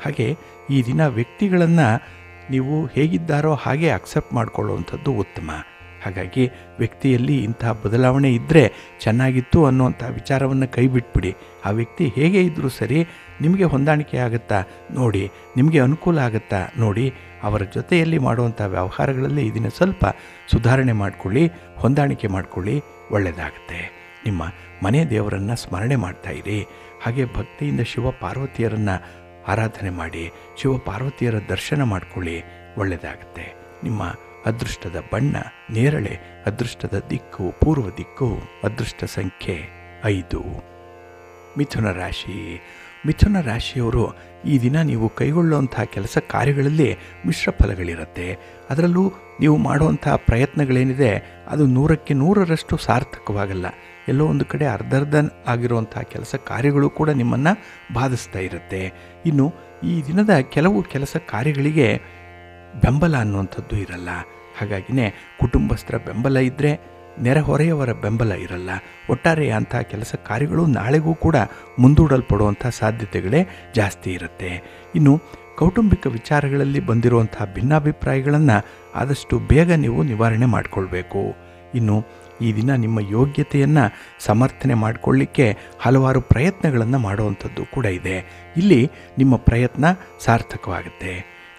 ಹಾಗೆ ಈ ದಿನ ವ್ಯಕ್ತಿಗಳನ್ನು ನೀವು ಹೇಗಿದ್ದಾರೋ ಹಾಗೆ ಅಕ್ಸೆಪ್ಟ್ ಮಾಡಿಕೊಳ್ಳುವಂಥದ್ದು ಉತ್ತಮ. ಹಾಗಾಗಿ ವ್ಯಕ್ತಿಯಲ್ಲಿ ಇಂತಹ ಬದಲಾವಣೆ ಇದ್ದರೆ ಚೆನ್ನಾಗಿತ್ತು ಅನ್ನುವಂಥ ವಿಚಾರವನ್ನು ಕೈ ಬಿಟ್ಬಿಡಿ. ಆ ವ್ಯಕ್ತಿ ಹೇಗೆ ಇದ್ದರೂ ಸರಿ, ನಿಮಗೆ ಹೊಂದಾಣಿಕೆ ಆಗುತ್ತಾ ನೋಡಿ, ನಿಮಗೆ ಅನುಕೂಲ ಆಗುತ್ತಾ ನೋಡಿ, ಅವರ ಜೊತೆಯಲ್ಲಿ ಮಾಡುವಂಥ ವ್ಯವಹಾರಗಳಲ್ಲಿ ಇದನ್ನು ಸ್ವಲ್ಪ ಸುಧಾರಣೆ ಮಾಡಿಕೊಳ್ಳಿ, ಹೊಂದಾಣಿಕೆ ಮಾಡಿಕೊಳ್ಳಿ, ಒಳ್ಳೆಯದಾಗುತ್ತೆ. ನಿಮ್ಮ ಮನೆ ದೇವರನ್ನು ಸ್ಮರಣೆ ಮಾಡ್ತಾಯಿರಿ. ಹಾಗೆ ಭಕ್ತಿಯಿಂದ ಶಿವ ಪಾರ್ವತಿಯರನ್ನು ಆರಾಧನೆ ಮಾಡಿ, ಶಿವ ಪಾರ್ವತಿಯರ ದರ್ಶನ ಮಾಡಿಕೊಳ್ಳಿ, ಒಳ್ಳೆಯದಾಗುತ್ತೆ. ನಿಮ್ಮ ಅದೃಷ್ಟದ ಬಣ್ಣ ನೇರಳೆ, ಅದೃಷ್ಟದ ದಿಕ್ಕು ಪೂರ್ವ ದಿಕ್ಕು, ಅದೃಷ್ಟ ಸಂಖ್ಯೆ 5. ಮಿಥುನ ರಾಶಿ. ಮಿಥುನ ರಾಶಿಯವರು ಈ ದಿನ ನೀವು ಕೈಗೊಳ್ಳುವಂಥ ಕೆಲಸ ಕಾರ್ಯಗಳಲ್ಲಿ ಮಿಶ್ರ ಫಲಗಳಿರುತ್ತೆ. ಅದರಲ್ಲೂ ನೀವು ಮಾಡುವಂಥ ಪ್ರಯತ್ನಗಳೇನಿದೆ ಅದು 100ಕ್ಕೆ 100ರಷ್ಟು ಸಾರ್ಥಕವಾಗಲ್ಲ. ಎಲ್ಲೋ ಒಂದು ಕಡೆ ಅರ್ಧರ್ಧ ಆಗಿರುವಂಥ ಕೆಲಸ ಕಾರ್ಯಗಳು ಕೂಡ ನಿಮ್ಮನ್ನು ಬಾಧಿಸ್ತಾ ಇರುತ್ತೆ. ಇನ್ನು ಈ ದಿನದ ಕೆಲವು ಕೆಲಸ ಕಾರ್ಯಗಳಿಗೆ ಬೆಂಬಲ ಅನ್ನುವಂಥದ್ದು ಇರಲ್ಲ. ಹಾಗಾಗಿನೇ ಕುಟುಂಬಸ್ಥರ ಬೆಂಬಲ ಇದ್ದರೆ ನೆರೆಹೊರೆಯವರ ಬೆಂಬಲ ಇರಲ್ಲ. ಒಟ್ಟಾರೆ ಅಂಥ ಕೆಲಸ ಕಾರ್ಯಗಳು ನಾಳೆಗೂ ಕೂಡ ಮುಂದೂಡಲ್ಪಡುವಂಥ ಸಾಧ್ಯತೆಗಳೇ ಜಾಸ್ತಿ ಇರುತ್ತೆ. ಇನ್ನು ಕೌಟುಂಬಿಕ ವಿಚಾರಗಳಲ್ಲಿ ಬಂದಿರುವಂಥ ಭಿನ್ನಾಭಿಪ್ರಾಯಗಳನ್ನು ಆದಷ್ಟು ಬೇಗ ನೀವು ನಿವಾರಣೆ ಮಾಡಿಕೊಳ್ಬೇಕು. ಇನ್ನು ಈ ದಿನ ನಿಮ್ಮ ಯೋಗ್ಯತೆಯನ್ನು ಸಮರ್ಥನೆ ಮಾಡಿಕೊಳ್ಳಿಕ್ಕೆ ಹಲವಾರು ಪ್ರಯತ್ನಗಳನ್ನು ಮಾಡುವಂಥದ್ದು ಕೂಡ ಇದೆ. ಇಲ್ಲಿ ನಿಮ್ಮ ಪ್ರಯತ್ನ ಸಾರ್ಥಕವಾಗುತ್ತೆ.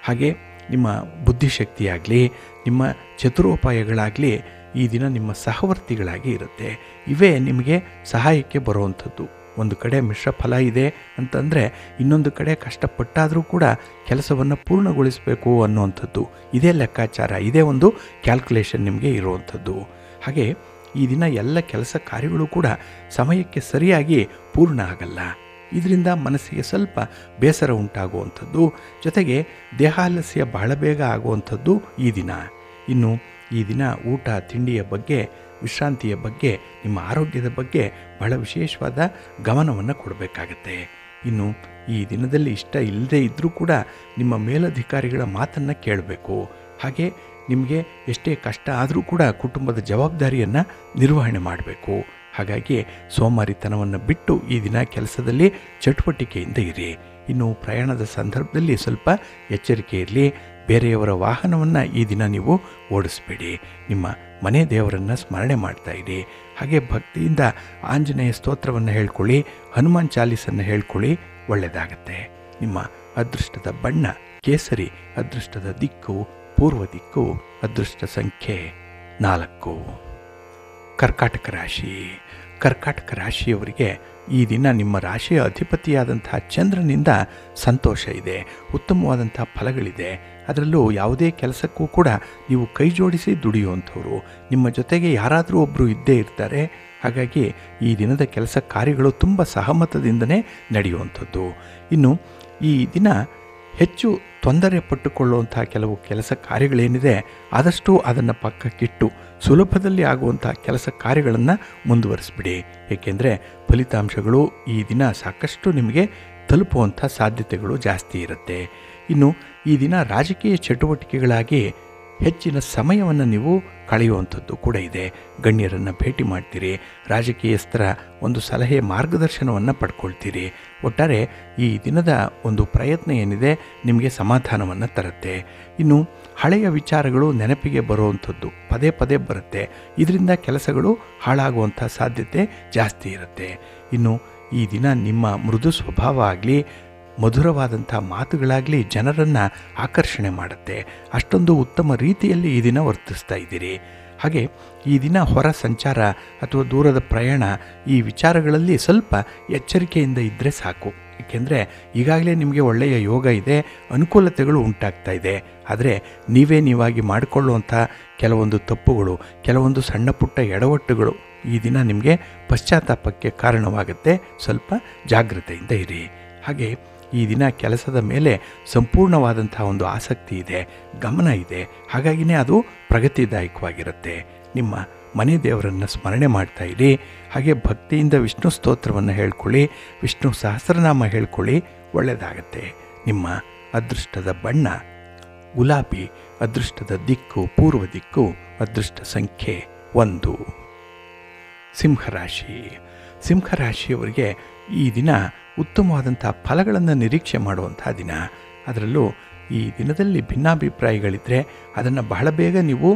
ಹಾಗೆ ನಿಮ್ಮ ಬುದ್ಧಿಶಕ್ತಿಯಾಗಲಿ, ನಿಮ್ಮ ಚತುರೋಪಾಯಗಳಾಗಲಿ ಈ ದಿನ ನಿಮ್ಮ ಸಹವರ್ತಿಗಳಾಗಿ ಇರುತ್ತೆ. ಇವೇ ನಿಮಗೆ ಸಹಾಯಕ್ಕೆ ಬರುವಂಥದ್ದು. ಒಂದು ಕಡೆ ಮಿಶ್ರ ಫಲ ಇದೆ ಅಂತಂದರೆ ಇನ್ನೊಂದು ಕಡೆ ಕಷ್ಟಪಟ್ಟಾದರೂ ಕೂಡ ಕೆಲಸವನ್ನು ಪೂರ್ಣಗೊಳಿಸಬೇಕು ಅನ್ನುವಂಥದ್ದು ಇದೇ ಲೆಕ್ಕಾಚಾರ, ಇದೇ ಒಂದು ಕ್ಯಾಲ್ಕುಲೇಷನ್ ನಿಮಗೆ ಇರುವಂಥದ್ದು. ಹಾಗೆ ಈ ದಿನ ಎಲ್ಲ ಕೆಲಸ ಕಾರ್ಯಗಳು ಕೂಡ ಸಮಯಕ್ಕೆ ಸರಿಯಾಗಿ ಪೂರ್ಣ ಆಗಲ್ಲ. ಇದರಿಂದ ಮನಸ್ಸಿಗೆ ಸ್ವಲ್ಪ ಬೇಸರ ಉಂಟಾಗುವಂಥದ್ದು, ಜೊತೆಗೆ ದೇಹಾಲಸ್ಯ ಬಹಳ ಬೇಗ ಆಗುವಂಥದ್ದು ಈ ದಿನ. ಇನ್ನು ಈ ದಿನ ಊಟ ತಿಂಡಿಯ ಬಗ್ಗೆ, ವಿಶ್ರಾಂತಿಯ ಬಗ್ಗೆ, ನಿಮ್ಮ ಆರೋಗ್ಯದ ಬಗ್ಗೆ ಬಹಳ ವಿಶೇಷವಾದ ಗಮನವನ್ನು ಕೊಡಬೇಕಾಗತ್ತೆ. ಇನ್ನು ಈ ದಿನದಲ್ಲಿ ಇಷ್ಟ ಇಲ್ಲದೇ ಇದ್ದರೂ ಕೂಡ ನಿಮ್ಮ ಮೇಲಧಿಕಾರಿಗಳ ಮಾತನ್ನು ಕೇಳಬೇಕು. ಹಾಗೆ ನಿಮಗೆ ಎಷ್ಟೇ ಕಷ್ಟ ಆದರೂ ಕೂಡ ಕುಟುಂಬದ ಜವಾಬ್ದಾರಿಯನ್ನು ನಿರ್ವಹಣೆ ಮಾಡಬೇಕು. ಹಾಗಾಗಿ ಸೋಮಾರಿತನವನ್ನು ಬಿಟ್ಟು ಈ ದಿನ ಕೆಲಸದಲ್ಲಿ ಚಟುವಟಿಕೆಯಿಂದ ಇರಿ. ಇನ್ನು ಪ್ರಯಾಣದ ಸಂದರ್ಭದಲ್ಲಿ ಸ್ವಲ್ಪ ಎಚ್ಚರಿಕೆ ಇರಲಿ. ಬೇರೆಯವರ ವಾಹನವನ್ನು ಈ ದಿನ ನೀವು ಓಡಿಸಬೇಡಿ. ನಿಮ್ಮ ಮನೆ ದೇವರನ್ನು ಸ್ಮರಣೆ ಮಾಡ್ತಾ ಇರಿ. ಹಾಗೆ ಭಕ್ತಿಯಿಂದ ಆಂಜನೇಯ ಸ್ತೋತ್ರವನ್ನು ಹೇಳ್ಕೊಳ್ಳಿ, ಹನುಮಾನ್ ಚಾಲೀಸನ್ನು ಹೇಳ್ಕೊಳ್ಳಿ, ಒಳ್ಳೆಯದಾಗತ್ತೆ. ನಿಮ್ಮ ಅದೃಷ್ಟದ ಬಣ್ಣ ಕೇಸರಿ, ಅದೃಷ್ಟದ ದಿಕ್ಕು ಪೂರ್ವ ದಿಕ್ಕು, ಅದೃಷ್ಟ ಸಂಖ್ಯೆ 4. ಕರ್ಕಾಟಕ ರಾಶಿ. ಕರ್ಕಾಟಕ ರಾಶಿಯವರಿಗೆ ಈ ದಿನ ನಿಮ್ಮ ರಾಶಿಯ ಅಧಿಪತಿಯಾದಂಥ ಚಂದ್ರನಿಂದ ಸಂತೋಷ ಇದೆ, ಉತ್ತಮವಾದಂಥ ಫಲಗಳಿದೆ. ಅದರಲ್ಲೂ ಯಾವುದೇ ಕೆಲಸಕ್ಕೂ ಕೂಡ ನೀವು ಕೈ ಜೋಡಿಸಿ ದುಡಿಯುವಂಥವ್ರು. ನಿಮ್ಮ ಜೊತೆಗೆ ಯಾರಾದರೂ ಒಬ್ಬರು ಇದ್ದೇ ಇರ್ತಾರೆ. ಹಾಗಾಗಿ ಈ ದಿನದ ಕೆಲಸ ಕಾರ್ಯಗಳು ತುಂಬ ಸಹಮತದಿಂದನೇ ನಡೆಯುವಂಥದ್ದು. ಇನ್ನು ಈ ದಿನ ಹೆಚ್ಚು ತೊಂದರೆ ಪಟ್ಟುಕೊಳ್ಳುವಂಥ ಕೆಲವು ಕೆಲಸ ಕಾರ್ಯಗಳೇನಿದೆ ಆದಷ್ಟು ಅದನ್ನು ಪಕ್ಕಕ್ಕಿಟ್ಟು ಸುಲಭದಲ್ಲಿ ಆಗುವಂಥ ಕೆಲಸ ಕಾರ್ಯಗಳನ್ನು ಮುಂದುವರಿಸ್ಬಿಡಿ. ಏಕೆಂದರೆ ಫಲಿತಾಂಶಗಳು ಈ ದಿನ ಸಾಕಷ್ಟು ನಿಮಗೆ ತಲುಪುವಂಥ ಸಾಧ್ಯತೆಗಳು ಜಾಸ್ತಿ ಇರುತ್ತೆ. ಇನ್ನು ಈ ದಿನ ರಾಜಕೀಯ ಚಟುವಟಿಕೆಗಳಾಗಿ ಹೆಚ್ಚಿನ ಸಮಯವನ್ನು ನೀವು ಕಳೆಯುವಂಥದ್ದು ಕೂಡ ಇದೆ. ಗಣ್ಯರನ್ನು ಭೇಟಿ ಮಾಡ್ತೀರಿ, ರಾಜಕೀಯಸ್ಥರ ಒಂದು ಸಲಹೆ ಮಾರ್ಗದರ್ಶನವನ್ನು ಪಡ್ಕೊಳ್ತೀರಿ. ಒಟ್ಟಾರೆ ಈ ದಿನದ ಒಂದು ಪ್ರಯತ್ನ ಏನಿದೆ ನಿಮಗೆ ಸಮಾಧಾನವನ್ನು ತರುತ್ತೆ. ಇನ್ನು ಹಳೆಯ ವಿಚಾರಗಳು ನೆನಪಿಗೆ ಬರುವಂಥದ್ದು ಪದೇ ಪದೇ ಬರುತ್ತೆ. ಇದರಿಂದ ಕೆಲಸಗಳು ಹಾಳಾಗುವಂಥ ಸಾಧ್ಯತೆ ಜಾಸ್ತಿ ಇರುತ್ತೆ. ಇನ್ನು ಈ ದಿನ ನಿಮ್ಮ ಮೃದು ಸ್ವಭಾವ ಆಗಲಿ, ಮಧುರವಾದಂಥ ಮಾತುಗಳಾಗಲಿ ಜನರನ್ನು ಆಕರ್ಷಣೆ ಮಾಡುತ್ತೆ. ಅಷ್ಟೊಂದು ಉತ್ತಮ ರೀತಿಯಲ್ಲಿ ಈ ದಿನ ವರ್ತಿಸ್ತಾ ಇದ್ದೀರಿ. ಹಾಗೆ ಈ ದಿನ ಹೊರ ಸಂಚಾರ ಅಥವಾ ದೂರದ ಪ್ರಯಾಣ ಈ ವಿಚಾರಗಳಲ್ಲಿ ಸ್ವಲ್ಪ ಎಚ್ಚರಿಕೆಯಿಂದ ಇದ್ದರೆ ಸಾಕು. ಏಕೆಂದರೆ ಈಗಾಗಲೇ ನಿಮಗೆ ಒಳ್ಳೆಯ ಯೋಗ ಇದೆ, ಅನುಕೂಲತೆಗಳು ಉಂಟಾಗ್ತಾ ಇದೆ. ಆದರೆ ನೀವಾಗಿ ಮಾಡಿಕೊಳ್ಳುವಂಥ ಕೆಲವೊಂದು ತಪ್ಪುಗಳು, ಕೆಲವೊಂದು ಸಣ್ಣ ಪುಟ್ಟ ಎಡವಟ್ಟುಗಳು ಈ ದಿನ ನಿಮಗೆ ಪಶ್ಚಾತ್ತಾಪಕ್ಕೆ ಕಾರಣವಾಗುತ್ತೆ. ಸ್ವಲ್ಪ ಜಾಗ್ರತೆಯಿಂದ ಇರಿ. ಹಾಗೆ ಈ ದಿನ ಕೆಲಸದ ಮೇಲೆ ಸಂಪೂರ್ಣವಾದಂಥ ಒಂದು ಆಸಕ್ತಿ ಇದೆ, ಗಮನ ಇದೆ. ಹಾಗಾಗಿನೇ ಅದು ಪ್ರಗತಿದಾಯಕವಾಗಿರುತ್ತೆ. ನಿಮ್ಮ ಮನೆ ದೇವರನ್ನು ಸ್ಮರಣೆ ಮಾಡ್ತಾ ಇರಿ. ಹಾಗೆ ಭಕ್ತಿಯಿಂದ ವಿಷ್ಣು ಸ್ತೋತ್ರವನ್ನು ಹೇಳ್ಕೊಳ್ಳಿ, ವಿಷ್ಣು ಸಹಸ್ರನಾಮ ಹೇಳ್ಕೊಳ್ಳಿ, ಒಳ್ಳೆಯದಾಗತ್ತೆ. ನಿಮ್ಮ ಅದೃಷ್ಟದ ಬಣ್ಣ ಗುಲಾಬಿ, ಅದೃಷ್ಟದ ದಿಕ್ಕು ಪೂರ್ವ ದಿಕ್ಕು, ಅದೃಷ್ಟ ಸಂಖ್ಯೆ 1. ಸಿಂಹರಾಶಿ. ಸಿಂಹರಾಶಿಯವರಿಗೆ ಈ ದಿನ ಉತ್ತಮವಾದಂಥ ಫಲಗಳನ್ನು ನಿರೀಕ್ಷೆ ಮಾಡುವಂಥ ದಿನ. ಅದರಲ್ಲೂ ಈ ದಿನದಲ್ಲಿ ಭಿನ್ನಾಭಿಪ್ರಾಯಗಳಿದ್ದರೆ ಅದನ್ನು ಬಹಳ ಬೇಗ ನೀವು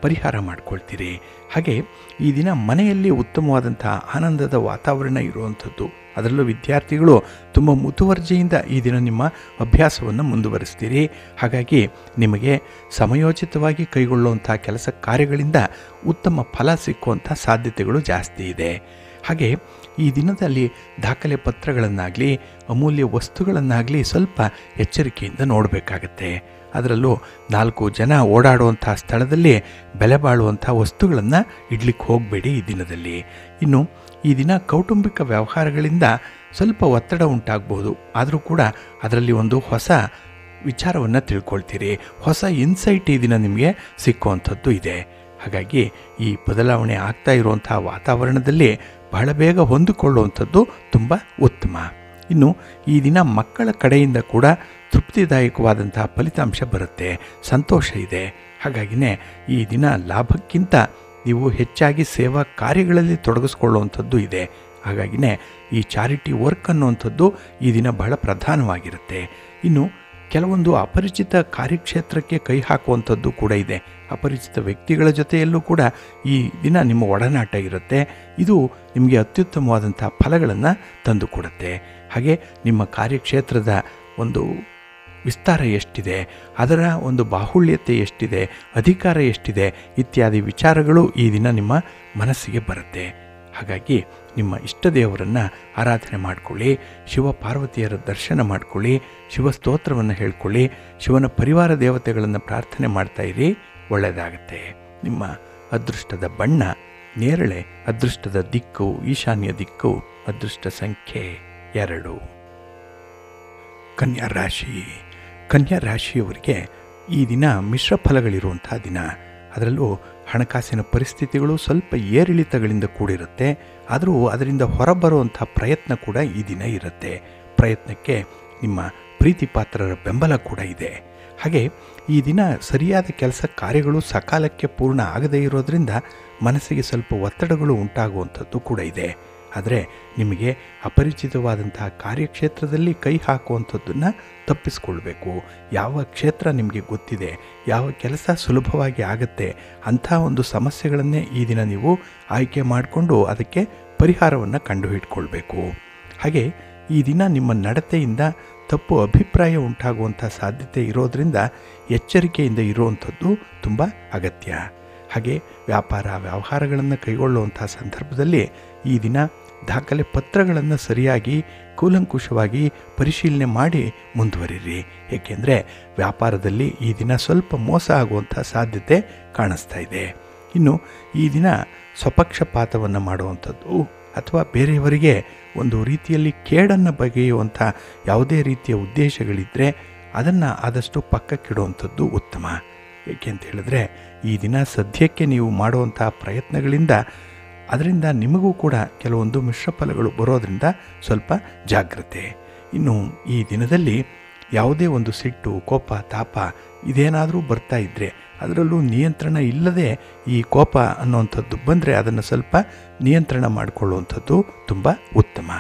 ಪರಿಹಾರ ಮಾಡ್ಕೊಳ್ತೀರಿ. ಹಾಗೆ ಈ ದಿನ ಮನೆಯಲ್ಲಿ ಉತ್ತಮವಾದಂಥ ಆನಂದದ ವಾತಾವರಣ ಇರುವಂಥದ್ದು. ಅದರಲ್ಲೂ ವಿದ್ಯಾರ್ಥಿಗಳು ತುಂಬ ಮುತುವರ್ಜಿಯಿಂದ ಈ ದಿನ ನಿಮ್ಮ ಅಭ್ಯಾಸವನ್ನು ಮುಂದುವರಿಸ್ತೀರಿ. ಹಾಗಾಗಿ ನಿಮಗೆ ಸಮಯೋಚಿತವಾಗಿ ಕೈಗೊಳ್ಳುವಂಥ ಕೆಲಸ ಕಾರ್ಯಗಳಿಂದ ಉತ್ತಮ ಫಲ ಸಿಕ್ಕುವಂಥ ಸಾಧ್ಯತೆಗಳು ಜಾಸ್ತಿ ಇದೆ. ಹಾಗೆ ಈ ದಿನದಲ್ಲಿ ದಾಖಲೆ ಪತ್ರಗಳನ್ನಾಗಲಿ, ಅಮೂಲ್ಯ ವಸ್ತುಗಳನ್ನಾಗಲಿ ಸ್ವಲ್ಪ ಎಚ್ಚರಿಕೆಯಿಂದ ನೋಡಬೇಕಾಗತ್ತೆ. ಅದರಲ್ಲೂ 4 ಜನ ಓಡಾಡುವಂಥ ಸ್ಥಳದಲ್ಲಿ ಬೆಲೆ ಬಾಳುವಂಥ ವಸ್ತುಗಳನ್ನು ಇಡ್ಲಿಕ್ಕೆ ಹೋಗಬೇಡಿ ಈ ದಿನದಲ್ಲಿ. ಇನ್ನು ಈ ದಿನ ಕೌಟುಂಬಿಕ ವ್ಯವಹಾರಗಳಿಂದ ಸ್ವಲ್ಪ ಒತ್ತಡ ಉಂಟಾಗ್ಬೋದು. ಆದರೂ ಕೂಡ ಅದರಲ್ಲಿ ಒಂದು ಹೊಸ ವಿಚಾರವನ್ನು ತಿಳ್ಕೊಳ್ತೀರಿ, ಹೊಸ ಇನ್ಸೈಟ್ ಈ ದಿನ ನಿಮಗೆ ಸಿಕ್ಕುವಂಥದ್ದು ಇದೆ. ಹಾಗಾಗಿ ಈ ಬದಲಾವಣೆ ಆಗ್ತಾ ಇರುವಂಥ ವಾತಾವರಣದಲ್ಲಿ ಬಹಳ ಬೇಗ ಹೊಂದಿಕೊಳ್ಳುವಂಥದ್ದು ತುಂಬ ಉತ್ತಮ. ಇನ್ನು ಈ ದಿನ ಮಕ್ಕಳ ಕಡೆಯಿಂದ ಕೂಡ ತೃಪ್ತಿದಾಯಕವಾದಂಥ ಫಲಿತಾಂಶ ಬರುತ್ತೆ, ಸಂತೋಷ ಇದೆ. ಹಾಗಾಗಿನೇ ಈ ದಿನ ಲಾಭಕ್ಕಿಂತ ನೀವು ಹೆಚ್ಚಾಗಿ ಸೇವಾ ಕಾರ್ಯಗಳಲ್ಲಿ ತೊಡಗಿಸ್ಕೊಳ್ಳುವಂಥದ್ದು ಇದೆ. ಹಾಗಾಗಿನೇ ಈ ಚಾರಿಟಿ ವರ್ಕ್ ಅನ್ನುವಂಥದ್ದು ಈ ದಿನ ಬಹಳ ಪ್ರಧಾನವಾಗಿರುತ್ತೆ. ಇನ್ನು ಕೆಲವೊಂದು ಅಪರಿಚಿತ ಕಾರ್ಯಕ್ಷೇತ್ರಕ್ಕೆ ಕೈ ಹಾಕುವಂಥದ್ದು ಕೂಡ ಇದೆ. ಅಪರಿಚಿತ ವ್ಯಕ್ತಿಗಳ ಜೊತೆಯಲ್ಲೂ ಕೂಡ ಈ ದಿನ ನಿಮ್ಮ ಒಡನಾಟ ಇರುತ್ತೆ. ಇದು ನಿಮಗೆ ಅತ್ಯುತ್ತಮವಾದಂಥ ಫಲಗಳನ್ನು ತಂದು ಕೊಡುತ್ತೆ. ಹಾಗೆ ನಿಮ್ಮ ಕಾರ್ಯಕ್ಷೇತ್ರದ ಒಂದು ವಿಸ್ತಾರ ಎಷ್ಟಿದೆ, ಅದರ ಒಂದು ಬಾಹುಳ್ಯತೆ ಎಷ್ಟಿದೆ, ಅಧಿಕಾರ ಎಷ್ಟಿದೆ ಇತ್ಯಾದಿ ವಿಚಾರಗಳು ಈ ದಿನ ನಿಮ್ಮ ಮನಸ್ಸಿಗೆ ಬರುತ್ತೆ. ಹಾಗಾಗಿ ನಿಮ್ಮ ಇಷ್ಟ ದೇವರನ್ನು ಆರಾಧನೆ ಮಾಡಿಕೊಳ್ಳಿ, ಶಿವ ಪಾರ್ವತಿಯರ ದರ್ಶನ ಮಾಡಿಕೊಳ್ಳಿ, ಶಿವ ಸ್ತೋತ್ರವನ್ನು ಹೇಳ್ಕೊಳ್ಳಿ, ಶಿವನ ಪರಿವಾರ ದೇವತೆಗಳನ್ನು ಪ್ರಾರ್ಥನೆ ಮಾಡ್ತಾ ಇರಿ, ಒಳ್ಳೆಯದಾಗತ್ತೆ. ನಿಮ್ಮ ಅದೃಷ್ಟದ ಬಣ್ಣ ನೇರಳೆ, ಅದೃಷ್ಟದ ದಿಕ್ಕು ಈಶಾನ್ಯ ದಿಕ್ಕು, ಅದೃಷ್ಟ ಸಂಖ್ಯೆ 2. ಕನ್ಯಾ ರಾಶಿ. ಕನ್ಯಾ ರಾಶಿಯವರಿಗೆ ಈ ದಿನ ಮಿಶ್ರ ಫಲಗಳಿರುವಂಥ ದಿನ. ಅದರಲ್ಲೂ ಹಣಕಾಸಿನ ಪರಿಸ್ಥಿತಿಗಳು ಸ್ವಲ್ಪ ಏರಿಳಿತಗಳಿಂದ ಕೂಡಿರುತ್ತೆ. ಆದರೂ ಅದರಿಂದ ಹೊರಬರುವಂಥ ಪ್ರಯತ್ನ ಕೂಡ ಈ ದಿನ ಇರುತ್ತೆ. ಪ್ರಯತ್ನಕ್ಕೆ ನಿಮ್ಮ ಪ್ರೀತಿ ಪಾತ್ರರ ಬೆಂಬಲ ಕೂಡ ಇದೆ. ಹಾಗೆ ಈ ದಿನ ಸರಿಯಾದ ಕೆಲಸ ಕಾರ್ಯಗಳು ಸಕಾಲಕ್ಕೆ ಪೂರ್ಣ ಆಗದೇ ಇರೋದರಿಂದ ಮನಸ್ಸಿಗೆ ಸ್ವಲ್ಪ ಒತ್ತಡಗಳು ಉಂಟಾಗುವಂಥದ್ದು ಕೂಡ ಇದೆ. ಆದರೆ ನಿಮಗೆ ಅಪರಿಚಿತವಾದಂತಹ ಕಾರ್ಯಕ್ಷೇತ್ರದಲ್ಲಿ ಕೈ ಹಾಕುವಂಥದ್ದನ್ನು ತಪ್ಪಿಸ್ಕೊಳ್ಬೇಕು. ಯಾವ ಕ್ಷೇತ್ರ ನಿಮಗೆ ಗೊತ್ತಿದೆ, ಯಾವ ಕೆಲಸ ಸುಲಭವಾಗಿ ಆಗುತ್ತೆ ಅಂಥ ಒಂದು ಸಮಸ್ಯೆಗಳನ್ನೇ ಈ ದಿನ ನೀವು ಆಯ್ಕೆ ಮಾಡಿಕೊಂಡು ಅದಕ್ಕೆ ಪರಿಹಾರವನ್ನು ಕಂಡುಹಿಡ್ಕೊಳ್ಬೇಕು. ಹಾಗೆ ಈ ದಿನ ನಿಮ್ಮ ನಡತೆಯಿಂದ ತಪ್ಪು ಅಭಿಪ್ರಾಯ ಉಂಟಾಗುವಂಥ ಸಾಧ್ಯತೆ ಇರೋದರಿಂದ ಎಚ್ಚರಿಕೆಯಿಂದ ಇರುವಂಥದ್ದು ತುಂಬ ಅಗತ್ಯ. ಹಾಗೆ ವ್ಯಾಪಾರ ವ್ಯವಹಾರಗಳನ್ನು ಕೈಗೊಳ್ಳುವಂಥ ಸಂದರ್ಭದಲ್ಲಿ ಈ ದಿನ ದಾಖಲೆ ಪತ್ರಗಳನ್ನು ಸರಿಯಾಗಿ ಕೂಲಂಕುಷವಾಗಿ ಪರಿಶೀಲನೆ ಮಾಡಿ ಮುಂದುವರಿರಿ. ಏಕೆಂದರೆ ವ್ಯಾಪಾರದಲ್ಲಿ ಈ ದಿನ ಸ್ವಲ್ಪ ಮೋಸ ಆಗುವಂಥ ಸಾಧ್ಯತೆ ಕಾಣಿಸ್ತಾ ಇದೆ. ಇನ್ನು ಈ ದಿನ ಸ್ವಪಕ್ಷಪಾತವನ್ನು ಮಾಡುವಂಥದ್ದು ಅಥವಾ ಬೇರೆಯವರಿಗೆ ಒಂದು ರೀತಿಯಲ್ಲಿ ಕೇಡನ್ನು ಬಗೆಯುವಂಥ ಯಾವುದೇ ರೀತಿಯ ಉದ್ದೇಶಗಳಿದ್ದರೆ ಅದನ್ನು ಆದಷ್ಟು ಪಕ್ಕಕ್ಕಿಡುವಂಥದ್ದು ಉತ್ತಮ. ಏಕೆ ಅಂತ ಹೇಳಿದ್ರೆ ಈ ದಿನ ಸದ್ಯಕ್ಕೆ ನೀವು ಮಾಡುವಂಥ ಪ್ರಯತ್ನಗಳಿಂದ ಅದರಿಂದ ನಿಮಗೂ ಕೂಡ ಕೆಲವೊಂದು ಮಿಶ್ರ ಫಲಗಳು ಬರೋದರಿಂದ ಸ್ವಲ್ಪ ಜಾಗ್ರತೆ. ಇನ್ನು ಈ ದಿನದಲ್ಲಿ ಯಾವುದೇ ಒಂದು ಸಿಟ್ಟು, ಕೋಪ, ತಾಪ ಇದೇನಾದರೂ ಬರ್ತಾ ಇದ್ದರೆ ಅದರಲ್ಲೂ ನಿಯಂತ್ರಣ ಇಲ್ಲದೆ ಈ ಕೋಪ ಅನ್ನುವಂಥದ್ದು ಬಂದರೆ ಅದನ್ನು ಸ್ವಲ್ಪ ನಿಯಂತ್ರಣ ಮಾಡಿಕೊಳ್ಳುವಂಥದ್ದು ತುಂಬ ಉತ್ತಮ.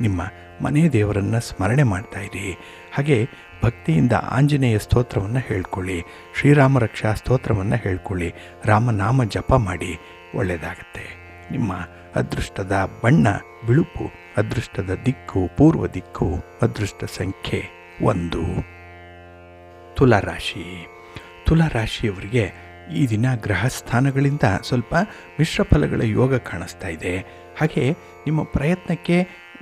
ನಿಮ್ಮ ಮನೆ ದೇವರನ್ನು ಸ್ಮರಣೆ ಮಾಡ್ತಾಯಿರಿ. ಹಾಗೆ ಭಕ್ತಿಯಿಂದ ಆಂಜನೇಯ ಸ್ತೋತ್ರವನ್ನು ಹೇಳ್ಕೊಳ್ಳಿ, ಶ್ರೀರಾಮ ರಕ್ಷಾ ಸ್ತೋತ್ರವನ್ನು ಹೇಳ್ಕೊಳ್ಳಿ, ರಾಮನಾಮ ಜಪ ಮಾಡಿ, ಒಳ್ಳೆಯದಾಗತ್ತೆ. ನಿಮ್ಮ ಅದೃಷ್ಟದ ಬಣ್ಣ ಬಿಳುಪು, ಅದೃಷ್ಟದ ದಿಕ್ಕು ಪೂರ್ವ ದಿಕ್ಕು, ಅದೃಷ್ಟ ಸಂಖ್ಯೆ 1. ತುಲಾರಾಶಿ. ತುಲಾರಾಶಿಯವರಿಗೆ ಈ ದಿನ ಗ್ರಹ ಸ್ಥಾನಗಳಿಂದ ಸ್ವಲ್ಪ ಮಿಶ್ರ ಫಲಗಳ ಯೋಗ ಕಾಣಿಸ್ತಾ ಇದೆ. ಹಾಗೆ ನಿಮ್ಮ ಪ್ರಯತ್ನಕ್ಕೆ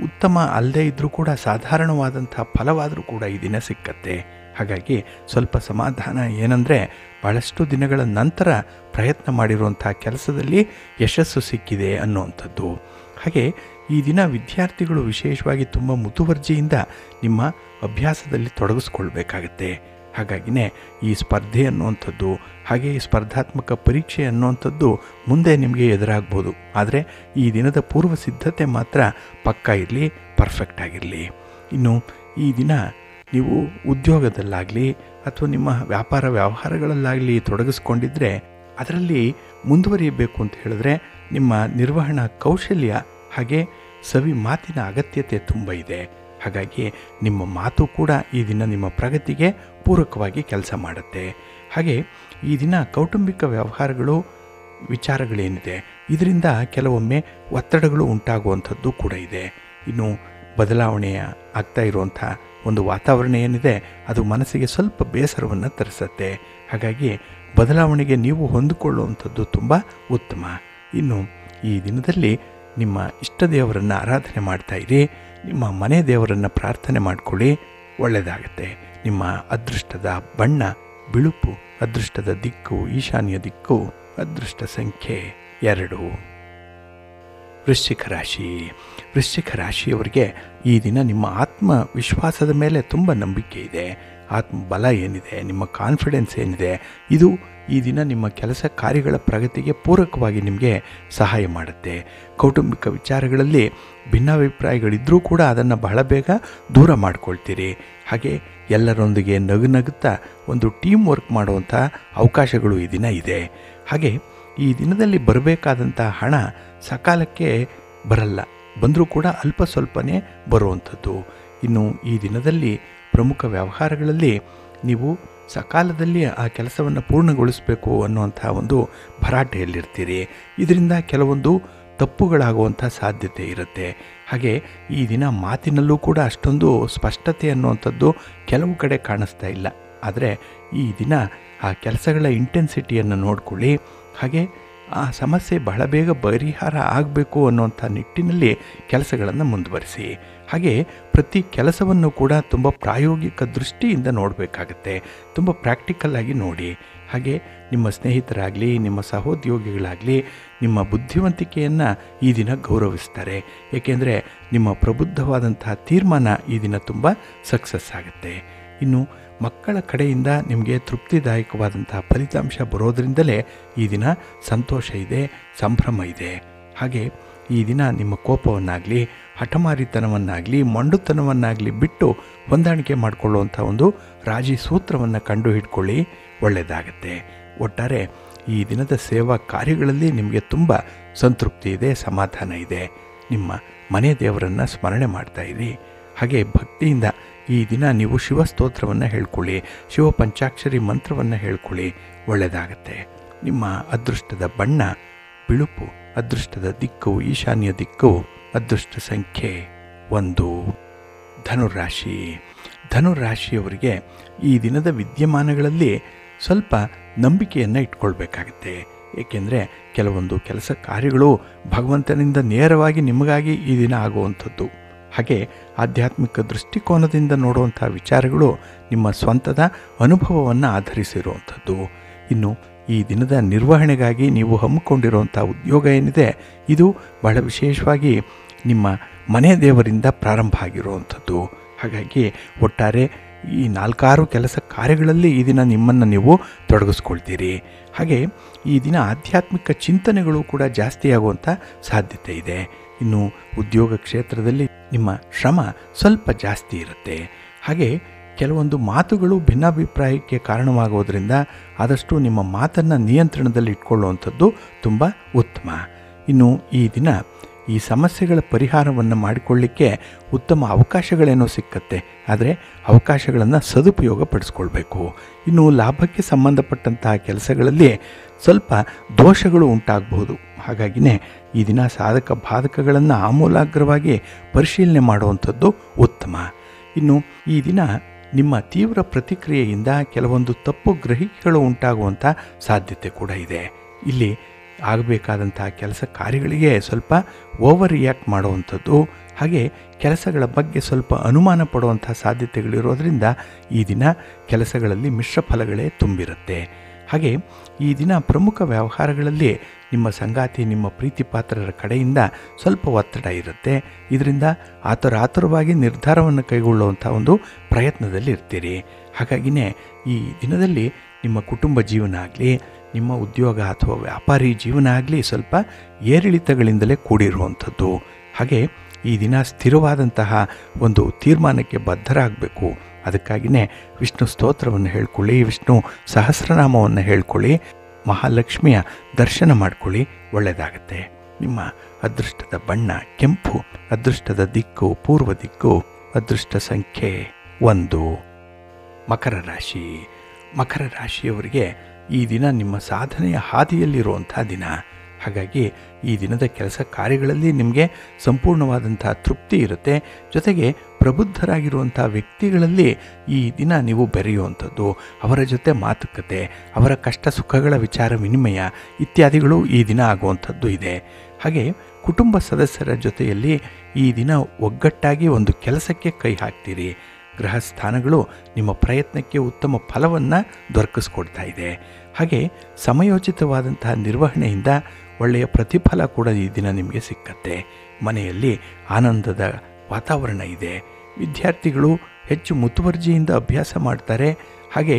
ಉತ್ತಮ ಅಲ್ಲದೇ ಇದ್ದರೂ ಕೂಡ ಸಾಧಾರಣವಾದಂಥ ಫಲವಾದರೂ ಕೂಡ ಈ ದಿನ ಸಿಕ್ಕತ್ತೆ. ಹಾಗಾಗಿ ಸ್ವಲ್ಪ ಸಮಾಧಾನ. ಏನಂದರೆ ಭಾಳಷ್ಟು ದಿನಗಳ ನಂತರ ಪ್ರಯತ್ನ ಮಾಡಿರುವಂಥ ಕೆಲಸದಲ್ಲಿ ಯಶಸ್ಸು ಸಿಕ್ಕಿದೆ ಅನ್ನುವಂಥದ್ದು. ಹಾಗೆ ಈ ದಿನ ವಿದ್ಯಾರ್ಥಿಗಳು ವಿಶೇಷವಾಗಿ ತುಂಬ ಮುತುವರ್ಜಿಯಿಂದ ನಿಮ್ಮ ಅಭ್ಯಾಸದಲ್ಲಿ ತೊಡಗಿಸ್ಕೊಳ್ಬೇಕಾಗತ್ತೆ. ಹಾಗಾಗಿನೇ ಈ ಸ್ಪರ್ಧೆ ಅನ್ನುವಂಥದ್ದು, ಹಾಗೆ ಈ ಸ್ಪರ್ಧಾತ್ಮಕ ಪರೀಕ್ಷೆ ಅನ್ನುವಂಥದ್ದು ಮುಂದೆ ನಿಮಗೆ ಎದುರಾಗ್ಬೋದು. ಆದರೆ ಈ ದಿನದ ಪೂರ್ವ ಸಿದ್ಧತೆ ಮಾತ್ರ ಪಕ್ಕಾ ಇರಲಿ, ಪರ್ಫೆಕ್ಟ್ ಆಗಿರಲಿ. ಇನ್ನು ಈ ದಿನ ನೀವು ಉದ್ಯೋಗದಲ್ಲಾಗಲಿ ಅಥವಾ ನಿಮ್ಮ ವ್ಯಾಪಾರ ವ್ಯವಹಾರಗಳಲ್ಲಾಗಲಿ ತೊಡಗಿಸ್ಕೊಂಡಿದ್ರೆ ಅದರಲ್ಲಿ ಮುಂದುವರಿಯಬೇಕು ಅಂತ ಹೇಳಿದ್ರೆ ನಿಮ್ಮ ನಿರ್ವಹಣಾ ಕೌಶಲ್ಯ ಹಾಗೆ ಸವಿ ಮಾತಿನ ಅಗತ್ಯತೆ ತುಂಬ ಇದೆ. ಹಾಗಾಗಿ ನಿಮ್ಮ ಮಾತು ಕೂಡ ಈ ದಿನ ನಿಮ್ಮ ಪ್ರಗತಿಗೆ ಪೂರಕವಾಗಿ ಕೆಲಸ ಮಾಡುತ್ತೆ. ಹಾಗೆ ಈ ದಿನ ಕೌಟುಂಬಿಕ ವ್ಯವಹಾರಗಳು ವಿಚಾರಗಳೇನಿದೆ ಇದರಿಂದ ಕೆಲವೊಮ್ಮೆ ಒತ್ತಡಗಳು ಉಂಟಾಗುವಂಥದ್ದು ಕೂಡ ಇದೆ. ಇನ್ನು ಬದಲಾವಣೆಯ ಆಗ್ತಾ ಇರುವಂಥ ಒಂದು ವಾತಾವರಣ ಏನಿದೆ ಅದು ಮನಸ್ಸಿಗೆ ಸ್ವಲ್ಪ ಬೇಸರವನ್ನು ತರಿಸುತ್ತೆ. ಹಾಗಾಗಿ ಬದಲಾವಣೆಗೆ ನೀವು ಹೊಂದಿಕೊಳ್ಳುವಂಥದ್ದು ತುಂಬ ಉತ್ತಮ. ಇನ್ನು ಈ ದಿನದಲ್ಲಿ ನಿಮ್ಮ ಇಷ್ಟ ದೇವರನ್ನು ಆರಾಧನೆ ಮಾಡ್ತಾಯಿರಿ, ನಿಮ್ಮ ಮನೆ ದೇವರನ್ನು ಪ್ರಾರ್ಥನೆ ಮಾಡಿಕೊಳ್ಳಿ, ಒಳ್ಳೆಯದಾಗತ್ತೆ. ನಿಮ್ಮ ಅದೃಷ್ಟದ ಬಣ್ಣ ಬಿಳುಪು, ಅದೃಷ್ಟದ ದಿಕ್ಕು ಈಶಾನ್ಯ ದಿಕ್ಕು, ಅದೃಷ್ಟ ಸಂಖ್ಯೆ 2. ವೃಶ್ಚಿಕ ರಾಶಿ. ವೃಶ್ಚಿಕ ರಾಶಿಯವರಿಗೆ ಈ ದಿನ ನಿಮ್ಮ ಆತ್ಮವಿಶ್ವಾಸದ ಮೇಲೆ ತುಂಬ ನಂಬಿಕೆ ಇದೆ. ಆತ್ಮಬಲ ಏನಿದೆ, ನಿಮ್ಮ ಕಾನ್ಫಿಡೆನ್ಸ್ ಏನಿದೆ, ಇದು ಈ ದಿನ ನಿಮ್ಮ ಕೆಲಸ ಕಾರ್ಯಗಳ ಪ್ರಗತಿಗೆ ಪೂರಕವಾಗಿ ನಿಮಗೆ ಸಹಾಯ ಮಾಡುತ್ತೆ. ಕೌಟುಂಬಿಕ ವಿಚಾರಗಳಲ್ಲಿ ಭಿನ್ನಾಭಿಪ್ರಾಯಗಳಿದ್ದರೂ ಕೂಡ ಅದನ್ನು ಬಹಳ ಬೇಗ ದೂರ ಮಾಡ್ಕೊಳ್ತೀರಿ. ಹಾಗೆ ಎಲ್ಲರೊಂದಿಗೆ ನಗುತ್ತಾ ಒಂದು ಟೀಮ್ ವರ್ಕ್ ಮಾಡುವಂಥ ಅವಕಾಶಗಳು ಈ ದಿನ ಇದೆ. ಹಾಗೆ ಈ ದಿನದಲ್ಲಿ ಬರಬೇಕಾದಂಥ ಹಣ ಸಕಾಲಕ್ಕೆ ಬರಲ್ಲ, ಬಂದರೂ ಕೂಡ ಅಲ್ಪ ಸ್ವಲ್ಪನೇ ಬರುವಂಥದ್ದು. ಇನ್ನು ಈ ದಿನದಲ್ಲಿ ಪ್ರಮುಖ ವ್ಯವಹಾರಗಳಲ್ಲಿ ನೀವು ಸಕಾಲದಲ್ಲಿ ಆ ಕೆಲಸವನ್ನು ಪೂರ್ಣಗೊಳಿಸಬೇಕು ಅನ್ನುವಂಥ ಒಂದು ಭರಾಟೆಯಲ್ಲಿರ್ತೀರಿ. ಇದರಿಂದ ಕೆಲವೊಂದು ತಪ್ಪುಗಳಾಗುವಂಥ ಸಾಧ್ಯತೆ ಇರುತ್ತೆ. ಹಾಗೆ ಈ ದಿನ ಮಾತಿನಲ್ಲೂ ಕೂಡ ಅಷ್ಟೊಂದು ಸ್ಪಷ್ಟತೆ ಅನ್ನುವಂಥದ್ದು ಕೆಲವು ಕಡೆ ಕಾಣಿಸ್ತಾ ಇಲ್ಲ. ಆದರೆ ಈ ದಿನ ಆ ಕೆಲಸಗಳ ಇಂಟೆನ್ಸಿಟಿಯನ್ನು ನೋಡಿಕೊಳ್ಳಿ. ಹಾಗೆ ಆ ಸಮಸ್ಯೆ ಬಹಳ ಬೇಗ ಪರಿಹಾರ ಆಗಬೇಕು ಅನ್ನುವಂಥ ನಿಟ್ಟಿನಲ್ಲಿ ಕೆಲಸಗಳನ್ನು ಮುಂದುವರಿಸಿ. ಹಾಗೆ ಪ್ರತಿ ಕೆಲಸವನ್ನು ಕೂಡ ತುಂಬ ಪ್ರಾಯೋಗಿಕ ದೃಷ್ಟಿಯಿಂದ ನೋಡಬೇಕಾಗತ್ತೆ, ತುಂಬ ಪ್ರಾಕ್ಟಿಕಲ್ ಆಗಿ ನೋಡಿ. ಹಾಗೆ ನಿಮ್ಮ ಸ್ನೇಹಿತರಾಗಲಿ, ನಿಮ್ಮ ಸಹೋದ್ಯೋಗಿಗಳಾಗಲಿ ನಿಮ್ಮ ಬುದ್ಧಿವಂತಿಕೆಯನ್ನು ಈ ದಿನ ಗೌರವಿಸ್ತಾರೆ. ಏಕೆಂದರೆ ನಿಮ್ಮ ಪ್ರಬುದ್ಧವಾದಂತಹ ತೀರ್ಮಾನ ಈ ದಿನ ತುಂಬ ಸಕ್ಸಸ್ ಆಗುತ್ತೆ. ಇನ್ನು ಮಕ್ಕಳ ಕಡೆಯಿಂದ ನಿಮಗೆ ತೃಪ್ತಿದಾಯಕವಾದಂಥ ಫಲಿತಾಂಶ ಬರೋದರಿಂದಲೇ ಈ ದಿನ ಸಂತೋಷ ಇದೆ, ಸಂಭ್ರಮ ಇದೆ. ಹಾಗೆ ಈ ದಿನ ನಿಮ್ಮ ಕೋಪವನ್ನಾಗಲಿ, ಹಠಮಾರಿತನವನ್ನಾಗಲಿ, ಮೊಂಡುತನವನ್ನಾಗಲಿ ಬಿಟ್ಟು ಹೊಂದಾಣಿಕೆ ಮಾಡಿಕೊಳ್ಳುವಂಥ ಒಂದು ರಾಜಿ ಸೂತ್ರವನ್ನು ಕಂಡು ಹಿಡ್ಕೊಳ್ಳಿ, ಒಳ್ಳೆಯದಾಗತ್ತೆ. ಒಟ್ಟಾರೆ ಈ ದಿನದ ಸೇವಾ ಕಾರ್ಯಗಳಲ್ಲಿ ನಿಮಗೆ ತುಂಬ ಸಂತೃಪ್ತಿ ಇದೆ, ಸಮಾಧಾನ ಇದೆ. ನಿಮ್ಮ ಮನೆ ದೇವರನ್ನು ಸ್ಮರಣೆ ಮಾಡ್ತಾಯಿರಿ. ಹಾಗೆ ಭಕ್ತಿಯಿಂದ ಈ ದಿನ ನೀವು ಶಿವಸ್ತೋತ್ರವನ್ನು ಹೇಳ್ಕೊಳ್ಳಿ, ಶಿವ ಪಂಚಾಕ್ಷರಿ ಮಂತ್ರವನ್ನು ಹೇಳ್ಕೊಳ್ಳಿ, ಒಳ್ಳೆಯದಾಗತ್ತೆ. ನಿಮ್ಮ ಅದೃಷ್ಟದ ಬಣ್ಣ ಬಿಳುಪು, ಅದೃಷ್ಟದ ದಿಕ್ಕು ಈಶಾನ್ಯ ದಿಕ್ಕು, ಅದೃಷ್ಟ ಸಂಖ್ಯೆ 1. ಧನುರಾಶಿ. ಧನುರಾಶಿಯವರಿಗೆ ಈ ದಿನದ ವಿದ್ಯಮಾನಗಳಲ್ಲಿ ಸ್ವಲ್ಪ ನಂಬಿಕೆಯನ್ನು ಇಟ್ಕೊಳ್ಬೇಕಾಗತ್ತೆ. ಏಕೆಂದರೆ ಕೆಲವೊಂದು ಕೆಲಸ ಕಾರ್ಯಗಳು ಭಗವಂತನಿಂದ ನೇರವಾಗಿ ನಿಮಗಾಗಿ ಈ ದಿನ ಆಗುವಂಥದ್ದು. ಹಾಗೆ ಆಧ್ಯಾತ್ಮಿಕ ದೃಷ್ಟಿಕೋನದಿಂದ ನೋಡುವಂಥ ವಿಚಾರಗಳು ನಿಮ್ಮ ಸ್ವಂತದ ಅನುಭವವನ್ನು ಆಧರಿಸಿರುವಂಥದ್ದು. ಇನ್ನು ಈ ದಿನದ ನಿರ್ವಹಣೆಗಾಗಿ ನೀವು ಹಮ್ಮಿಕೊಂಡಿರುವಂಥ ಉದ್ಯೋಗ ಏನಿದೆ ಇದು ಬಹಳ ವಿಶೇಷವಾಗಿ ನಿಮ್ಮ ಮನೆ ದೇವರಿಂದ ಪ್ರಾರಂಭ ಆಗಿರುವಂಥದ್ದು. ಹಾಗಾಗಿ ಒಟ್ಟಾರೆ ಈ 4-6 ಕೆಲಸ ಕಾರ್ಯಗಳಲ್ಲಿ ಈ ದಿನ ನಿಮ್ಮನ್ನು ನೀವು ತೊಡಗಿಸ್ಕೊಳ್ತೀರಿ. ಹಾಗೆ ಈ ದಿನ ಆಧ್ಯಾತ್ಮಿಕ ಚಿಂತನೆಗಳು ಕೂಡ ಜಾಸ್ತಿಯಾಗುವಂಥ ಸಾಧ್ಯತೆ ಇದೆ. ಇನ್ನು ಉದ್ಯೋಗ ಕ್ಷೇತ್ರದಲ್ಲಿ ನಿಮ್ಮ ಶ್ರಮ ಸ್ವಲ್ಪ ಜಾಸ್ತಿ ಇರುತ್ತೆ. ಹಾಗೆ ಕೆಲವೊಂದು ಮಾತುಗಳು ಭಿನ್ನಾಭಿಪ್ರಾಯಕ್ಕೆ ಕಾರಣವಾಗೋದ್ರಿಂದ ಆದಷ್ಟು ನಿಮ್ಮ ಮಾತನ್ನು ನಿಯಂತ್ರಣದಲ್ಲಿ ಇಟ್ಕೊಳ್ಳುವಂಥದ್ದು ತುಂಬ ಉತ್ತಮ. ಇನ್ನು ಈ ದಿನ ಈ ಸಮಸ್ಯೆಗಳ ಪರಿಹಾರವನ್ನು ಮಾಡಿಕೊಳ್ಳಿಕ್ಕೆ ಉತ್ತಮ ಅವಕಾಶಗಳೇನೋ ಸಿಕ್ಕತ್ತೆ, ಆದರೆ ಅವಕಾಶಗಳನ್ನು ಸದುಪಯೋಗ ಪಡಿಸ್ಕೊಳ್ಬೇಕು. ಇನ್ನು ಲಾಭಕ್ಕೆ ಸಂಬಂಧಪಟ್ಟಂತಹ ಕೆಲಸಗಳಲ್ಲಿ ಸ್ವಲ್ಪ ದೋಷಗಳು ಉಂಟಾಗಬಹುದು. ಹಾಗಾಗಿನೇ ಈ ದಿನ ಸಾಧಕ ಬಾಧಕಗಳನ್ನು ಆಮೂಲಾಗ್ರವಾಗಿ ಪರಿಶೀಲನೆ ಮಾಡುವಂಥದ್ದು ಉತ್ತಮ. ಇನ್ನು ಈ ದಿನ ನಿಮ್ಮ ತೀವ್ರ ಪ್ರತಿಕ್ರಿಯೆಯಿಂದ ಕೆಲವೊಂದು ತಪ್ಪು ಗ್ರಹಿಕೆಗಳು ಉಂಟಾಗುವಂಥ ಸಾಧ್ಯತೆ ಕೂಡ ಇದೆ. ಇಲ್ಲಿ ಆಗಬೇಕಾದಂಥ ಕೆಲಸ ಕಾರ್ಯಗಳಿಗೆ ಸ್ವಲ್ಪ ಓವರ್ ರಿಯಾಕ್ಟ್ ಮಾಡುವಂಥದ್ದು, ಹಾಗೆ ಕೆಲಸಗಳ ಬಗ್ಗೆ ಸ್ವಲ್ಪ ಅನುಮಾನ ಪಡುವಂಥ ಸಾಧ್ಯತೆಗಳಿರೋದರಿಂದ ಈ ದಿನ ಕೆಲಸಗಳಲ್ಲಿ ಮಿಶ್ರ ಫಲಗಳೇ ತುಂಬಿರುತ್ತೆ. ಹಾಗೆ ಈ ದಿನ ಪ್ರಮುಖ ವ್ಯವಹಾರಗಳಲ್ಲಿ ನಿಮ್ಮ ಸಂಗಾತಿ, ನಿಮ್ಮ ಪ್ರೀತಿ ಪಾತ್ರರ ಕಡೆಯಿಂದ ಸ್ವಲ್ಪ ಒತ್ತಡ ಇರುತ್ತೆ. ಇದರಿಂದ ಆತುರವಾಗಿ ನಿರ್ಧಾರವನ್ನು ಕೈಗೊಳ್ಳುವಂಥ ಒಂದು ಪ್ರಯತ್ನದಲ್ಲಿ ಇರ್ತೀರಿ. ಹಾಗಾಗಿನೇ ಈ ದಿನದಲ್ಲಿ ನಿಮ್ಮ ಕುಟುಂಬ ಜೀವನ ಆಗಲಿ, ನಿಮ್ಮ ಉದ್ಯೋಗ ಅಥವಾ ವ್ಯಾಪಾರಿ ಜೀವನ ಆಗಲಿ ಸ್ವಲ್ಪ ಏರಿಳಿತಗಳಿಂದಲೇ ಕೂಡಿರುವಂಥದ್ದು. ಹಾಗೆ ಈ ದಿನ ಸ್ಥಿರವಾದಂತಹ ಒಂದು ತೀರ್ಮಾನಕ್ಕೆ ಬದ್ಧರಾಗಬೇಕು. ಅದಕ್ಕಾಗಿಯೇ ವಿಷ್ಣು ಸ್ತೋತ್ರವನ್ನು ಹೇಳ್ಕೊಳ್ಳಿ, ವಿಷ್ಣು ಸಹಸ್ರನಾಮವನ್ನು ಹೇಳ್ಕೊಳ್ಳಿ, ಮಹಾಲಕ್ಷ್ಮಿಯ ದರ್ಶನ ಮಾಡ್ಕೊಳ್ಳಿ, ಒಳ್ಳೆಯದಾಗತ್ತೆ. ನಿಮ್ಮ ಅದೃಷ್ಟದ ಬಣ್ಣ ಕೆಂಪು, ಅದೃಷ್ಟದ ದಿಕ್ಕು ಪೂರ್ವ ದಿಕ್ಕು, ಅದೃಷ್ಟ ಸಂಖ್ಯೆ 1. ಮಕರ ರಾಶಿ. ಮಕರ ರಾಶಿಯವರಿಗೆ ಈ ದಿನ ನಿಮ್ಮ ಸಾಧನೆಯ ಹಾದಿಯಲ್ಲಿರುವಂಥ ದಿನ. ಹಾಗಾಗಿ ಈ ದಿನದ ಕೆಲಸ ಕಾರ್ಯಗಳಲ್ಲಿ ನಿಮಗೆ ಸಂಪೂರ್ಣವಾದಂಥ ತೃಪ್ತಿ ಇರುತ್ತೆ. ಜೊತೆಗೆ ಪ್ರಬುದ್ಧರಾಗಿರುವಂಥ ವ್ಯಕ್ತಿಗಳಲ್ಲಿ ಈ ದಿನ ನೀವು ಬೆರೆಯುವಂಥದ್ದು, ಅವರ ಜೊತೆ ಮಾತುಕತೆ, ಅವರ ಕಷ್ಟ ಸುಖಗಳ ವಿಚಾರ ವಿನಿಮಯ ಇತ್ಯಾದಿಗಳು ಈ ದಿನ ಆಗುವಂಥದ್ದು ಇದೆ. ಹಾಗೆ ಕುಟುಂಬ ಸದಸ್ಯರ ಜೊತೆಯಲ್ಲಿ ಈ ದಿನ ಒಗ್ಗಟ್ಟಾಗಿ ಒಂದು ಕೆಲಸಕ್ಕೆ ಕೈ ಹಾಕ್ತೀರಿ. ಗ್ರಹ ಸ್ಥಾನಗಳು ನಿಮ್ಮ ಪ್ರಯತ್ನಕ್ಕೆ ಉತ್ತಮ ಫಲವನ್ನು ದೊರಕಿಸ್ಕೊಡ್ತಾ ಇದೆ. ಹಾಗೆ ಸಮಯೋಚಿತವಾದಂತಹ ನಿರ್ವಹಣೆಯಿಂದ ಒಳ್ಳೆಯ ಪ್ರತಿಫಲ ಕೂಡ ಈ ದಿನ ನಿಮಗೆ ಸಿಕ್ಕತ್ತೆ. ಮನೆಯಲ್ಲಿ ಆನಂದದ ವಾತಾವರಣ ಇದೆ. ವಿದ್ಯಾರ್ಥಿಗಳು ಹೆಚ್ಚು ಮುತುವರ್ಜಿಯಿಂದ ಅಭ್ಯಾಸ ಮಾಡ್ತಾರೆ. ಹಾಗೆ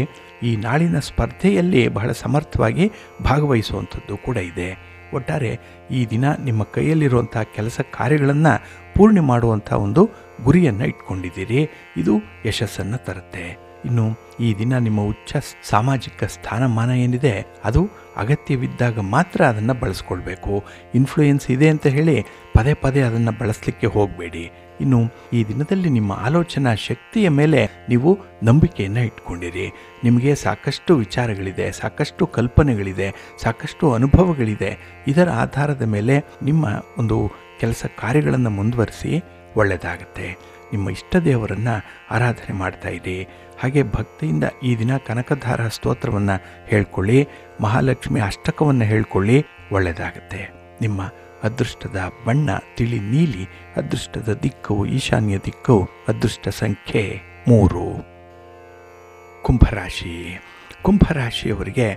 ಈ ನಾಳಿನ ಸ್ಪರ್ಧೆಯಲ್ಲಿ ಬಹಳ ಸಮರ್ಥವಾಗಿ ಭಾಗವಹಿಸುವಂಥದ್ದು ಕೂಡ ಇದೆ. ಒಟ್ಟಾರೆ ಈ ದಿನ ನಿಮ್ಮ ಕೈಯಲ್ಲಿರುವಂಥ ಕೆಲಸ ಕಾರ್ಯಗಳನ್ನು ಪೂರ್ಣಿ ಮಾಡುವಂಥ ಒಂದು ಗುರಿಯನ್ನು ಇಟ್ಕೊಂಡಿದ್ದೀರಿ. ಇದು ಯಶಸ್ಸನ್ನು ತರುತ್ತೆ. ಇನ್ನು ಈ ದಿನ ನಿಮ್ಮ ಉಚ್ಚ ಸಾಮಾಜಿಕ ಸ್ಥಾನಮಾನ ಏನಿದೆ ಅದು ಅಗತ್ಯವಿದ್ದಾಗ ಮಾತ್ರ ಅದನ್ನು ಬಳಸ್ಕೊಳ್ಬೇಕು. ಇನ್ಫ್ಲೂಯೆನ್ಸ್ ಇದೆ ಅಂತ ಹೇಳಿ ಪದೇ ಪದೇ ಅದನ್ನು ಬಳಸಲಿಕ್ಕೆ ಹೋಗಬೇಡಿ. ಇನ್ನು ಈ ದಿನದಲ್ಲಿ ನಿಮ್ಮ ಆಲೋಚನಾ ಶಕ್ತಿಯ ಮೇಲೆ ನೀವು ನಂಬಿಕೆಯನ್ನು ಇಟ್ಕೊಂಡಿರಿ. ನಿಮಗೆ ಸಾಕಷ್ಟು ವಿಚಾರಗಳಿದೆ, ಸಾಕಷ್ಟು ಕಲ್ಪನೆಗಳಿದೆ, ಸಾಕಷ್ಟು ಅನುಭವಗಳಿದೆ. ಇದರ ಆಧಾರದ ಮೇಲೆ ನಿಮ್ಮ ಒಂದು ಕೆಲಸ ಕಾರ್ಯಗಳನ್ನು ಮುಂದುವರಿಸಿ, ಒಳ್ಳೆಯದಾಗುತ್ತೆ. ನಿಮ್ಮ ಇಷ್ಟ ದೇವರನ್ನು ಆರಾಧನೆ ಮಾಡ್ತಾ ಇರಿ. ಹಾಗೆ ಭಕ್ತಿಯಿಂದ ಈ ದಿನ ಕನಕಧಾರ ಸ್ತೋತ್ರವನ್ನು ಹೇಳ್ಕೊಳ್ಳಿ, ಮಹಾಲಕ್ಷ್ಮಿ ಅಷ್ಟಕವನ್ನು ಹೇಳ್ಕೊಳ್ಳಿ, ಒಳ್ಳೆಯದಾಗುತ್ತೆ. ನಿಮ್ಮ ಅದೃಷ್ಟದ ಬಣ್ಣ ತಿಳಿ ನೀಲಿ, ಅದೃಷ್ಟದ ದಿಕ್ಕು ಈಶಾನ್ಯ ದಿಕ್ಕು, ಅದೃಷ್ಟ ಸಂಖ್ಯೆ 3. ಕುಂಭರಾಶಿ. ಕುಂಭರಾಶಿಯವರಿಗೆ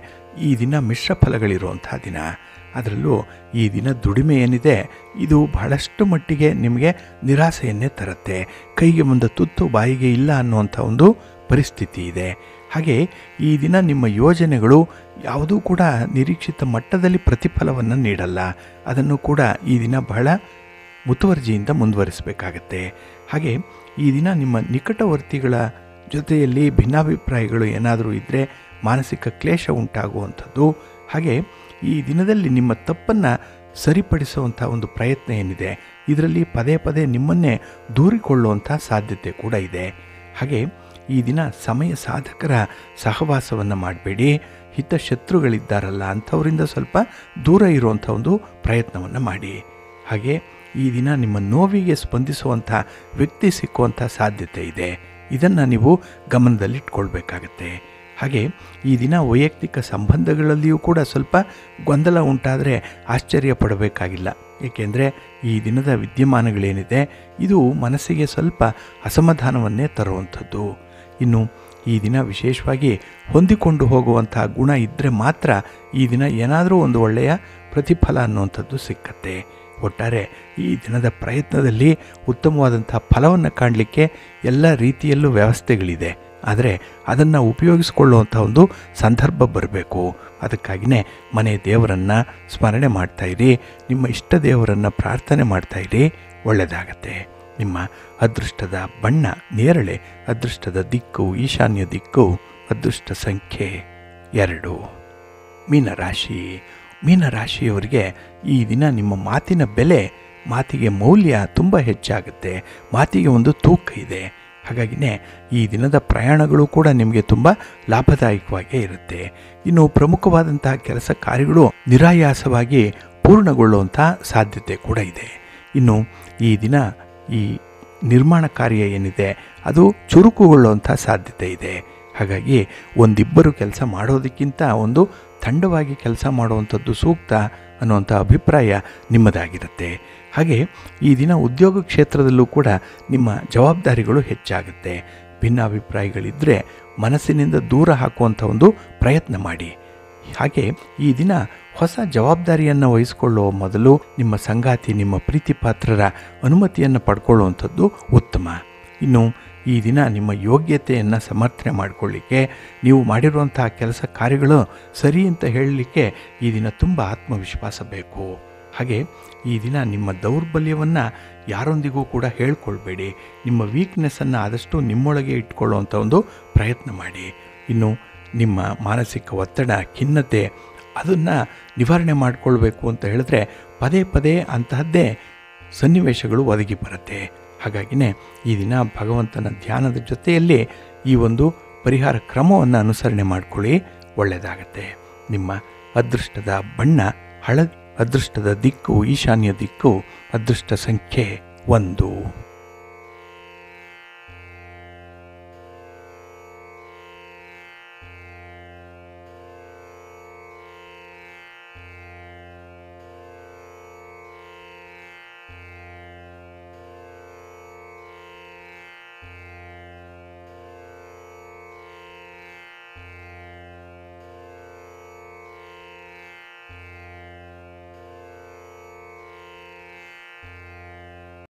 ಈ ದಿನ ಮಿಶ್ರ ಫಲಗಳಿರುವಂಥ ದಿನ. ಅದರಲ್ಲೂ ಈ ದಿನ ದುಡಿಮೆ ಏನಿದೆ ಇದು ಬಹಳಷ್ಟು ಮಟ್ಟಿಗೆ ನಿಮಗೆ ನಿರಾಸೆಯನ್ನೇ ತರುತ್ತೆ. ಕೈಗೆ ಬಂದ ತುತ್ತು ಬಾಯಿಗೆ ಇಲ್ಲ ಅನ್ನುವಂಥ ಒಂದು ಪರಿಸ್ಥಿತಿ ಇದೆ. ಹಾಗೆ ಈ ದಿನ ನಿಮ್ಮ ಯೋಜನೆಗಳು ಯಾವುದೂ ಕೂಡ ನಿರೀಕ್ಷಿತ ಮಟ್ಟದಲ್ಲಿ ಪ್ರತಿಫಲವನ್ನು ನೀಡಲ್ಲ. ಅದನ್ನು ಕೂಡ ಈ ದಿನ ಬಹಳ ಮುತುವರ್ಜಿಯಿಂದ ಮುಂದುವರಿಸಬೇಕಾಗತ್ತೆ. ಹಾಗೆ ಈ ದಿನ ನಿಮ್ಮ ನಿಕಟವರ್ತಿಗಳ ಜೊತೆಯಲ್ಲಿ ಭಿನ್ನಾಭಿಪ್ರಾಯಗಳು ಏನಾದರೂ ಇದ್ದರೆ ಮಾನಸಿಕ ಕ್ಲೇಶ ಉಂಟಾಗುವಂಥದ್ದು. ಹಾಗೆ ಈ ದಿನದಲ್ಲಿ ನಿಮ್ಮ ತಪ್ಪನ್ನು ಸರಿಪಡಿಸುವಂಥ ಒಂದು ಪ್ರಯತ್ನ ಏನಿದೆ ಇದರಲ್ಲಿ ಪದೇ ಪದೇ ನಿಮ್ಮನ್ನೇ ದೂರಿಕೊಳ್ಳುವಂಥ ಸಾಧ್ಯತೆ ಕೂಡ ಇದೆ. ಹಾಗೆ ಈ ದಿನ ಸಮಯ ಸಾಧಕರ ಸಹವಾಸವನ್ನು ಮಾಡಬೇಡಿ. ಹಿತಶತ್ರುಗಳಿದ್ದಾರಲ್ಲ ಅಂಥವರಿಂದ ಸ್ವಲ್ಪ ದೂರ ಇರುವಂಥ ಒಂದು ಪ್ರಯತ್ನವನ್ನು ಮಾಡಿ. ಹಾಗೆ ಈ ದಿನ ನಿಮ್ಮ ನೋವಿಗೆ ಸ್ಪಂದಿಸುವಂಥ ವ್ಯಕ್ತಿ ಸಿಕ್ಕುವಂಥ ಸಾಧ್ಯತೆ ಇದೆ. ಇದನ್ನು ನೀವು ಗಮನದಲ್ಲಿಟ್ಕೊಳ್ಬೇಕಾಗತ್ತೆ. ಹಾಗೆ ಈ ದಿನ ವೈಯಕ್ತಿಕ ಸಂಬಂಧಗಳಲ್ಲಿಯೂ ಕೂಡ ಸ್ವಲ್ಪ ಗೊಂದಲ ಉಂಟಾದರೆ ಆಶ್ಚರ್ಯ ಪಡಬೇಕಾಗಿಲ್ಲ. ಏಕೆಂದರೆ ಈ ದಿನದ ವಿದ್ಯಮಾನಗಳೇನಿದೆ ಇದು ಮನಸ್ಸಿಗೆ ಸ್ವಲ್ಪ ಅಸಮಾಧಾನವನ್ನೇ ತರುವಂಥದ್ದು. ಇನ್ನು ಈ ದಿನ ವಿಶೇಷವಾಗಿ ಹೊಂದಿಕೊಂಡು ಹೋಗುವಂಥ ಗುಣ ಇದ್ದರೆ ಮಾತ್ರ ಈ ದಿನ ಏನಾದರೂ ಒಂದು ಒಳ್ಳೆಯ ಪ್ರತಿಫಲ ಅನ್ನುವಂಥದ್ದು ಸಿಕ್ಕತ್ತೆ. ಒಟ್ಟಾರೆ ಈ ದಿನದ ಪ್ರಯತ್ನದಲ್ಲಿ ಉತ್ತಮವಾದಂಥ ಫಲವನ್ನು ಕಾಣಲಿಕ್ಕೆ ಎಲ್ಲ ರೀತಿಯಲ್ಲೂ ವ್ಯವಸ್ಥೆಗಳಿದೆ. ಆದರೆ ಅದನ್ನು ಉಪಯೋಗಿಸ್ಕೊಳ್ಳುವಂಥ ಒಂದು ಸಂದರ್ಭ ಬರಬೇಕು. ಅದಕ್ಕಾಗಿಯೇ ಮನೆ ದೇವರನ್ನು ಸ್ಮರಣೆ ಮಾಡ್ತಾಯಿರಿ, ನಿಮ್ಮ ಇಷ್ಟ ದೇವರನ್ನು ಪ್ರಾರ್ಥನೆ ಮಾಡ್ತಾಯಿರಿ, ಒಳ್ಳೆಯದಾಗತ್ತೆ. ನಿಮ್ಮ ಅದೃಷ್ಟದ ಬಣ್ಣ ನೇರಳೆ, ಅದೃಷ್ಟದ ದಿಕ್ಕು ಈಶಾನ್ಯ ದಿಕ್ಕು, ಅದೃಷ್ಟ ಸಂಖ್ಯೆ 2. ಮೀನರಾಶಿ. ಮೀನರಾಶಿಯವರಿಗೆ ಈ ದಿನ ನಿಮ್ಮ ಮಾತಿನ ಬೆಲೆ, ಮಾತಿಗೆ ಮೌಲ್ಯ ತುಂಬ ಹೆಚ್ಚಾಗುತ್ತೆ. ಮಾತಿಗೆ ಒಂದು ತೂಕ ಇದೆ. ಹಾಗಾಗಿನೇ ಈ ದಿನದ ಪ್ರಯಾಣಗಳು ಕೂಡ ನಿಮಗೆ ತುಂಬ ಲಾಭದಾಯಕವಾಗೇ ಇರುತ್ತೆ. ಇನ್ನು ಪ್ರಮುಖವಾದಂತಹ ಕೆಲಸ ಕಾರ್ಯಗಳು ನಿರಾಯಾಸವಾಗಿ ಪೂರ್ಣಗೊಳ್ಳುವಂಥ ಸಾಧ್ಯತೆ ಕೂಡ ಇದೆ. ಇನ್ನು ಈ ದಿನ ಈ ನಿರ್ಮಾಣ ಕಾರ್ಯ ಏನಿದೆ ಅದು ಚುರುಕುಗೊಳ್ಳುವಂಥ ಸಾಧ್ಯತೆ ಇದೆ. ಹಾಗಾಗಿ ಒಂದಿಬ್ಬರು ಕೆಲಸ ಮಾಡೋದಕ್ಕಿಂತ ಒಂದು ತಂಡವಾಗಿ ಕೆಲಸ ಮಾಡುವಂಥದ್ದು ಸೂಕ್ತ ಅನ್ನುವಂಥ ಅಭಿಪ್ರಾಯ ನಿಮ್ಮದಾಗಿರುತ್ತೆ. ಹಾಗೆ ಈ ದಿನ ಉದ್ಯೋಗ ಕ್ಷೇತ್ರದಲ್ಲೂ ಕೂಡ ನಿಮ್ಮ ಜವಾಬ್ದಾರಿಗಳು ಹೆಚ್ಚಾಗುತ್ತೆ. ಭಿನ್ನಾಭಿಪ್ರಾಯಗಳಿದ್ದರೆ ಮನಸ್ಸಿನಿಂದ ದೂರ ಹಾಕುವಂಥ ಒಂದು ಪ್ರಯತ್ನ ಮಾಡಿ. ಹಾಗೆ ಈ ದಿನ ಹೊಸ ಜವಾಬ್ದಾರಿಯನ್ನು ವಹಿಸಿಕೊಳ್ಳುವ ಮೊದಲು ನಿಮ್ಮ ಸಂಗಾತಿ, ನಿಮ್ಮ ಪ್ರೀತಿ ಪಾತ್ರರ ಅನುಮತಿಯನ್ನು ಪಡ್ಕೊಳ್ಳುವಂಥದ್ದು ಉತ್ತಮ. ಇನ್ನು ಈ ದಿನ ನಿಮ್ಮ ಯೋಗ್ಯತೆಯನ್ನು ಸಮರ್ಥನೆ ಮಾಡಿಕೊಳ್ಳಿಕ್ಕೆ, ನೀವು ಮಾಡಿರುವಂಥ ಕೆಲಸ ಕಾರ್ಯಗಳು ಸರಿ ಅಂತ ಹೇಳಲಿಕ್ಕೆ ಈ ದಿನ ತುಂಬ ಆತ್ಮವಿಶ್ವಾಸ ಬೇಕು. ಹಾಗೆ ಈ ದಿನ ನಿಮ್ಮ ದೌರ್ಬಲ್ಯವನ್ನು ಯಾರೊಂದಿಗೂ ಕೂಡ ಹೇಳ್ಕೊಳ್ಬೇಡಿ. ನಿಮ್ಮ ವೀಕ್ನೆಸ್ಸನ್ನು ಆದಷ್ಟು ನಿಮ್ಮೊಳಗೆ ಇಟ್ಕೊಳ್ಳುವಂಥ ಒಂದು ಪ್ರಯತ್ನ ಮಾಡಿ. ಇನ್ನು ನಿಮ್ಮ ಮಾನಸಿಕ ಒತ್ತಡ, ಖಿನ್ನತೆ ಅದನ್ನು ನಿವಾರಣೆ ಮಾಡಿಕೊಳ್ಬೇಕು ಅಂತ ಹೇಳಿದ್ರೆ ಪದೇ ಪದೇ ಅಂತಹದ್ದೇ ಸನ್ನಿವೇಶಗಳು ಒದಗಿ ಬರುತ್ತೆ. ಹಾಗಾಗಿನೇ ಈ ದಿನ ಭಗವಂತನ ಧ್ಯಾನದ ಜೊತೆಯಲ್ಲಿ ಈ ಒಂದು ಪರಿಹಾರ ಕ್ರಮವನ್ನು ಅನುಸರಣೆ ಮಾಡಿಕೊಳ್ಳಿ, ಒಳ್ಳೆಯದಾಗತ್ತೆ. ನಿಮ್ಮ ಅದೃಷ್ಟದ ಬಣ್ಣ ಹಳದಿ, ಅದೃಷ್ಟದ ದಿಕ್ಕು ಈಶಾನ್ಯ ದಿಕ್ಕು, ಅದೃಷ್ಟ ಸಂಖ್ಯೆ 1.